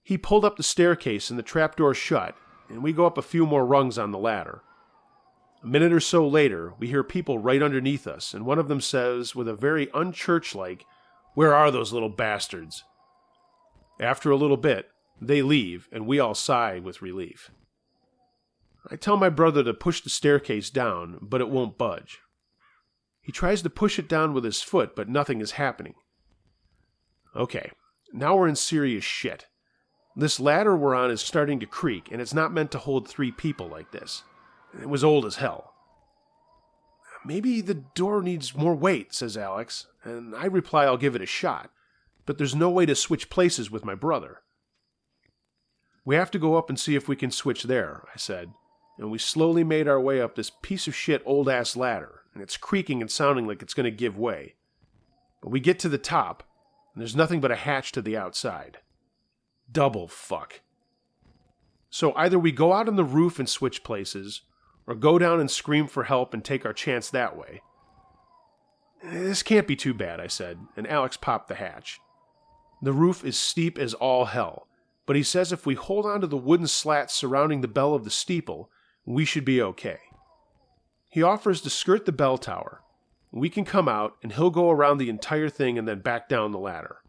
He pulled up the staircase and the trapdoor shut, and we go up a few more rungs on the ladder. A minute or so later, we hear people right underneath us, and one of them says, with a very unchurch-like, "Where are those little bastards?" After a little bit, they leave, and we all sigh with relief. I tell my brother to push the staircase down, but it won't budge. He tries to push it down with his foot, but nothing is happening. Okay, now we're in serious shit. This ladder we're on is starting to creak, and it's not meant to hold 3 people like this. It was old as hell. "Maybe the door needs more weight," says Alex, and I reply I'll give it a shot, but there's no way to switch places with my brother. "We have to go up and see if we can switch there," I said, and we slowly made our way up this piece of shit old-ass ladder, and it's creaking and sounding like it's going to give way. But we get to the top, and there's nothing but a hatch to the outside. Double fuck. So either we go out on the roof and switch places, or go down and scream for help and take our chance that way. "This can't be too bad," I said, and Alex popped the hatch. The roof is steep as all hell, but he says if we hold on to the wooden slats surrounding the bell of the steeple, we should be okay. He offers to skirt the bell tower. We can come out, and he'll go around the entire thing and then back down the ladder.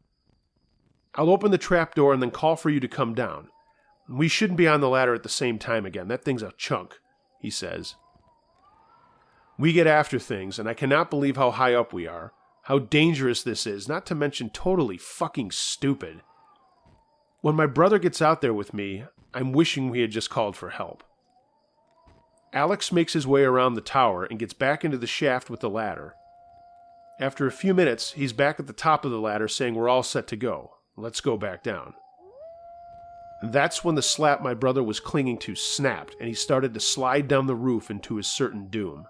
I'll open the trapdoor and then call for you to come down. We shouldn't be on the ladder at the same time again. That thing's a chunk. he says. We get after things, and I cannot believe how high up we are, how dangerous this is, not to mention totally fucking stupid. When my brother gets out there with me, I'm wishing we had just called for help. Alex makes his way around the tower and gets back into the shaft with the ladder. After a few minutes, he's back at the top of the ladder saying we're all set to go. Let's go back down. That's when the slap my brother was clinging to snapped, and he started to slide down the roof into his certain doom.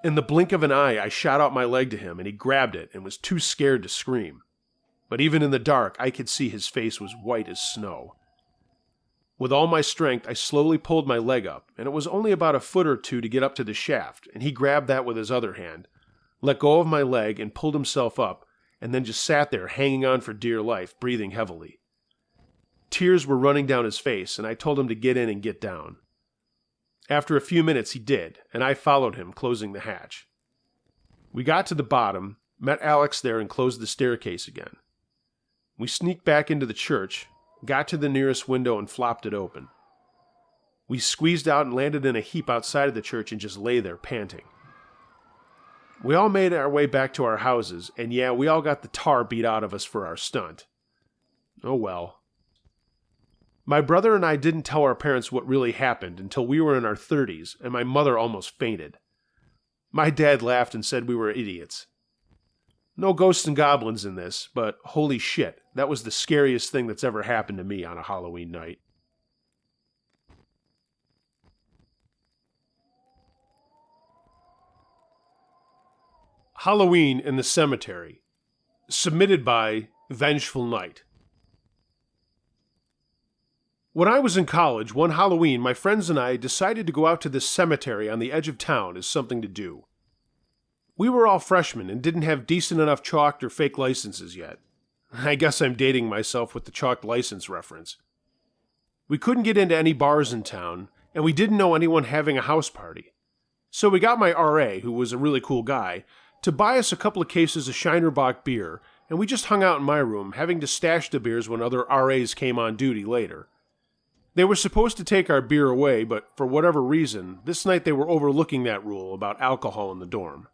In the blink of an eye, I shot out my leg to him, and he grabbed it and was too scared to scream. But even in the dark, I could see his face was white as snow. With all my strength, I slowly pulled my leg up, and it was only about a foot or two to get up to the shaft, and he grabbed that with his other hand, let go of my leg, and pulled himself up, and then just sat there hanging on for dear life, breathing heavily. Tears were running down his face, and I told him to get in and get down. After a few minutes he did, and I followed him, closing the hatch. We got to the bottom, met Alex there, and closed the staircase again. We sneaked back into the church, got to the nearest window and flopped it open. We squeezed out and landed in a heap outside of the church and just lay there panting. We all made our way back to our houses, and yeah, we all got the tar beat out of us for our stunt. Oh well. My brother and I didn't tell our parents what really happened until we were in our 30s, and my mother almost fainted. My dad laughed and said we were idiots. No ghosts and goblins in this, but holy shit, that was the scariest thing that's ever happened to me on a Halloween night. Halloween in the Cemetery. Submitted by Vengeful Night. When I was in college, one Halloween, my friends and I decided to go out to this cemetery on the edge of town as something to do. We were all freshmen and didn't have decent enough chalked or fake licenses yet. I guess I'm dating myself with the chalked license reference. We couldn't get into any bars in town, and we didn't know anyone having a house party. So we got my RA, who was a really cool guy, to buy us a couple of cases of Shinerbach beer, and we just hung out in my room, having to stash the beers when other RAs came on duty later. They were supposed to take our beer away, but for whatever reason, this night they were overlooking that rule about alcohol in the dorm.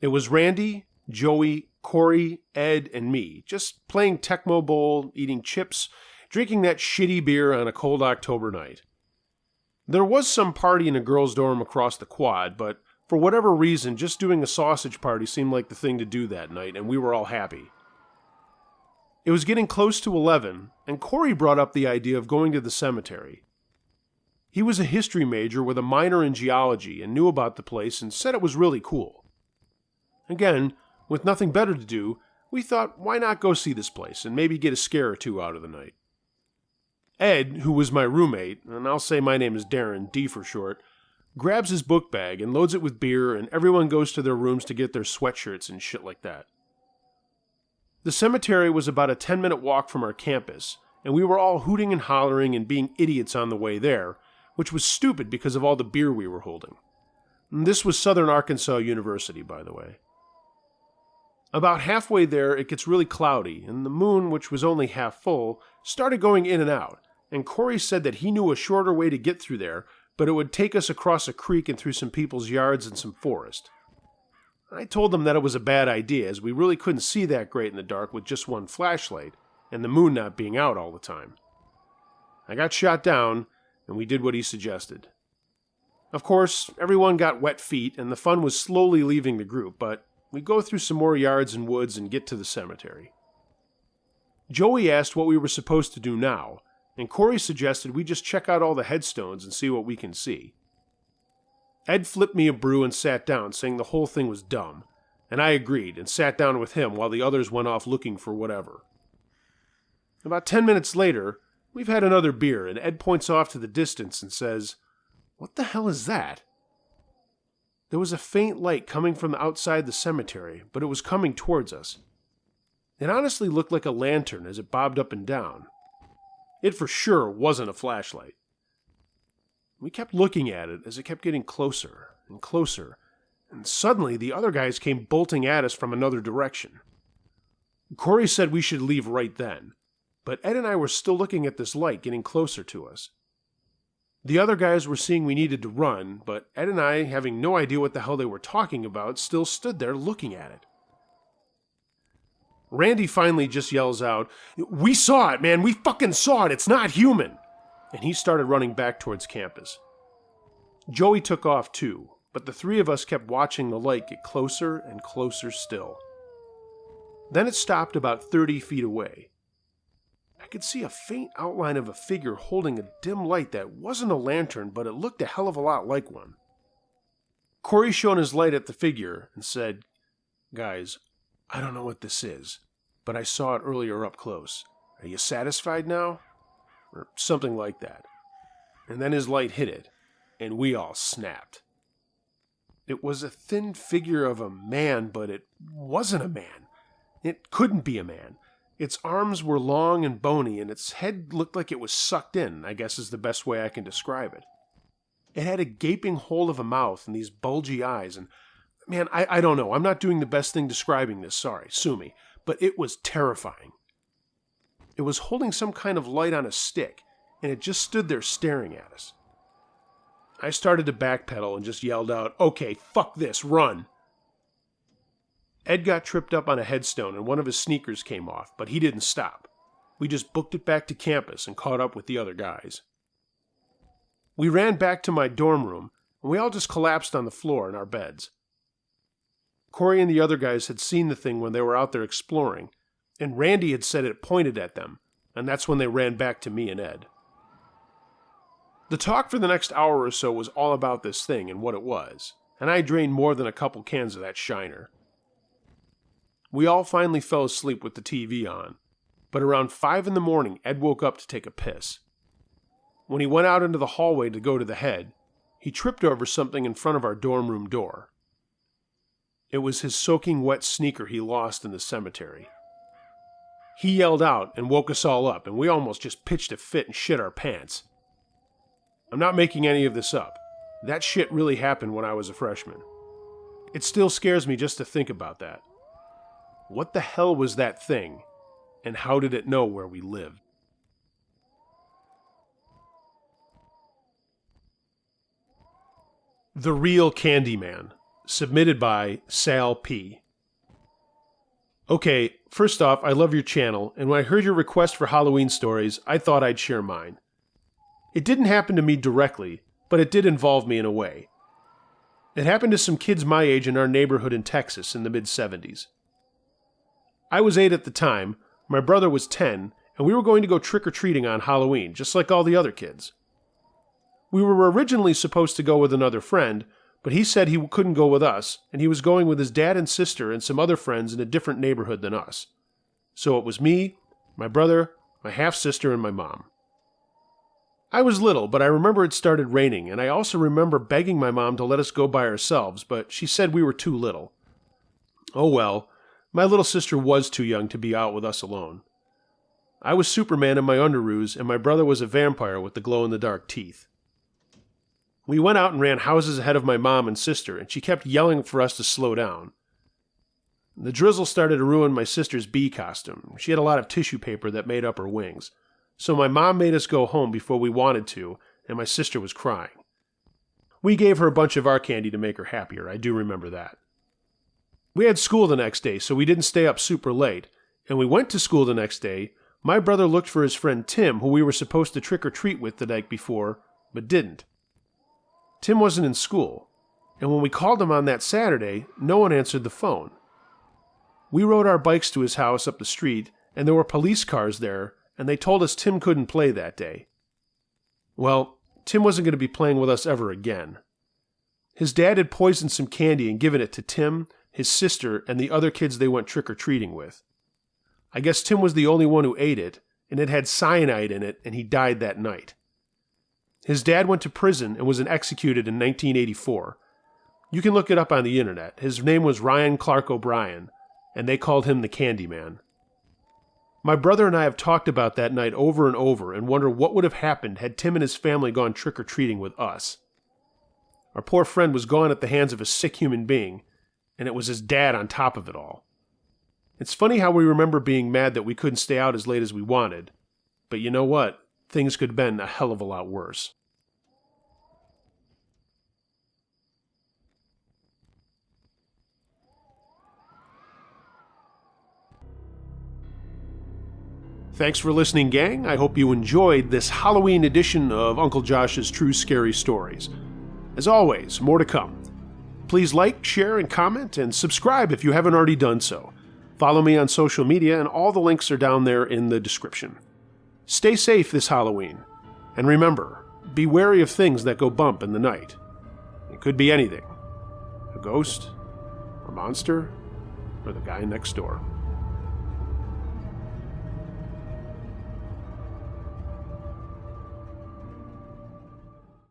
It was Randy, Joey, Corey, Ed, and me, just playing Tecmo Bowl, eating chips, drinking that shitty beer on a cold October night. There was some party in a girls' dorm across the quad, but for whatever reason, just doing a sausage party seemed like the thing to do that night, and we were all happy. It was getting close to 11, and Corey brought up the idea of going to the cemetery. He was a history major with a minor in geology and knew about the place and said it was really cool. Again, with nothing better to do, we thought, why not go see this place and maybe get a scare or two out of the night? Ed, who was my roommate, and I'll say my name is Darren, D for short, grabs his book bag and loads it with beer, and everyone goes to their rooms to get their sweatshirts and shit like that. The cemetery was about a 10-minute walk from our campus, and we were all hooting and hollering and being idiots on the way there, which was stupid because of all the beer we were holding. And this was Southern Arkansas University, by the way. About halfway there, it gets really cloudy, and the moon, which was only half full, started going in and out, and Corey said that he knew a shorter way to get through there, but it would take us across a creek and through some people's yards and some forest. I told them that it was a bad idea, as we really couldn't see that great in the dark with just one flashlight, and the moon not being out all the time. I got shot down, and we did what he suggested. Of course, everyone got wet feet, and the fun was slowly leaving the group, but we go through some more yards and woods and get to the cemetery. Joey asked what we were supposed to do now, and Corey suggested we just check out all the headstones and see what we can see. Ed flipped me a brew and sat down, saying the whole thing was dumb, and I agreed and sat down with him while the others went off looking for whatever. About 10 minutes later, we've had another beer, and Ed points off to the distance and says, "What the hell is that?" There was a faint light coming from outside the cemetery, but it was coming towards us. It honestly looked like a lantern as it bobbed up and down. It for sure wasn't a flashlight. We kept looking at it as it kept getting closer and closer, and suddenly the other guys came bolting at us from another direction. Corey said we should leave right then, but Ed and I were still looking at this light getting closer to us. The other guys were seeing we needed to run, but Ed and I, having no idea what the hell they were talking about, still stood there looking at it. Randy finally just yells out, "We saw it, man! We fucking saw it! It's not human!" And he started running back towards campus. Joey took off too, but the three of us kept watching the light get closer and closer still. Then it stopped about 30 feet away. I could see a faint outline of a figure holding a dim light that wasn't a lantern, but it looked a hell of a lot like one. Corey shone his light at the figure and said, "Guys, I don't know what this is, but I saw it earlier up close. Are you satisfied now?" Or something like that. And then his light hit it, and we all snapped. It was a thin figure of a man, but it wasn't a man. It couldn't be a man. Its arms were long and bony, and its head looked like it was sucked in, I guess is the best way I can describe it. It had a gaping hole of a mouth and these bulgy eyes, and man, I don't know. I'm not doing the best thing describing this, sorry, sue me. But it was terrifying. It was holding some kind of light on a stick, and it just stood there staring at us. I started to backpedal and just yelled out, "Okay, fuck this, run!" Ed got tripped up on a headstone and one of his sneakers came off, but he didn't stop. We just booked it back to campus and caught up with the other guys. We ran back to my dorm room, and we all just collapsed on the floor in our beds. Corey and the other guys had seen the thing when they were out there exploring, and Randy had said it pointed at them, and that's when they ran back to me and Ed. The talk for the next hour or so was all about this thing and what it was, and I drained more than a couple cans of that shiner. We all finally fell asleep with the TV on, but around 5 in the morning, Ed woke up to take a piss. When he went out into the hallway to go to the head, he tripped over something in front of our dorm room door. It was his soaking wet sneaker he lost in the cemetery. He yelled out and woke us all up, and we almost just pitched a fit and shit our pants. I'm not making any of this up. That shit really happened when I was a freshman. It still scares me just to think about that. What the hell was that thing, and how did it know where we lived? The Real Candyman, submitted by Sal P. Okay, first off, I love your channel, and when I heard your request for Halloween stories, I thought I'd share mine. It didn't happen to me directly, but it did involve me in a way. It happened to some kids my age in our neighborhood in Texas in the mid-70s. I was 8 at the time, my brother was 10, and we were going to go trick-or-treating on Halloween, just like all the other kids. We were originally supposed to go with another friend, but he said he couldn't go with us, and he was going with his dad and sister and some other friends in a different neighborhood than us. So it was me, my brother, my half-sister, and my mom. I was little, but I remember it started raining, and I also remember begging my mom to let us go by ourselves, but she said we were too little. Oh well. My little sister was too young to be out with us alone. I was Superman in my underoos, and my brother was a vampire with the glow-in-the-dark teeth. We went out and ran houses ahead of my mom and sister, and she kept yelling for us to slow down. The drizzle started to ruin my sister's bee costume. She had a lot of tissue paper that made up her wings. So my mom made us go home before we wanted to, and my sister was crying. We gave her a bunch of our candy to make her happier, I do remember that. We had school the next day, so we didn't stay up super late, and we went to school the next day. My brother looked for his friend Tim, who we were supposed to trick-or-treat with the night before, but didn't. Tim wasn't in school, and when we called him on that Saturday, no one answered the phone. We rode our bikes to his house up the street, and there were police cars there, and they told us Tim couldn't play that day. Well, Tim wasn't going to be playing with us ever again. His dad had poisoned some candy and given it to Tim, his sister, and the other kids they went trick-or-treating with. I guess Tim was the only one who ate it, and it had cyanide in it, and he died that night. His dad went to prison and was executed in 1984. You can look it up on the internet. His name was Ryan Clark O'Brien, and they called him the Candyman. My brother and I have talked about that night over and over and wonder what would have happened had Tim and his family gone trick-or-treating with us. Our poor friend was gone at the hands of a sick human being, and it was his dad on top of it all. It's funny how we remember being mad that we couldn't stay out as late as we wanted, but you know what? Things could have been a hell of a lot worse. Thanks for listening, gang. I hope you enjoyed this Halloween edition of Uncle Josh's True Scary Stories. As always, more to come. Please like, share, and comment, and subscribe if you haven't already done so. Follow me on social media, and all the links are down there in the description. Stay safe this Halloween, and remember, be wary of things that go bump in the night. It could be anything. A ghost, a monster, or the guy next door.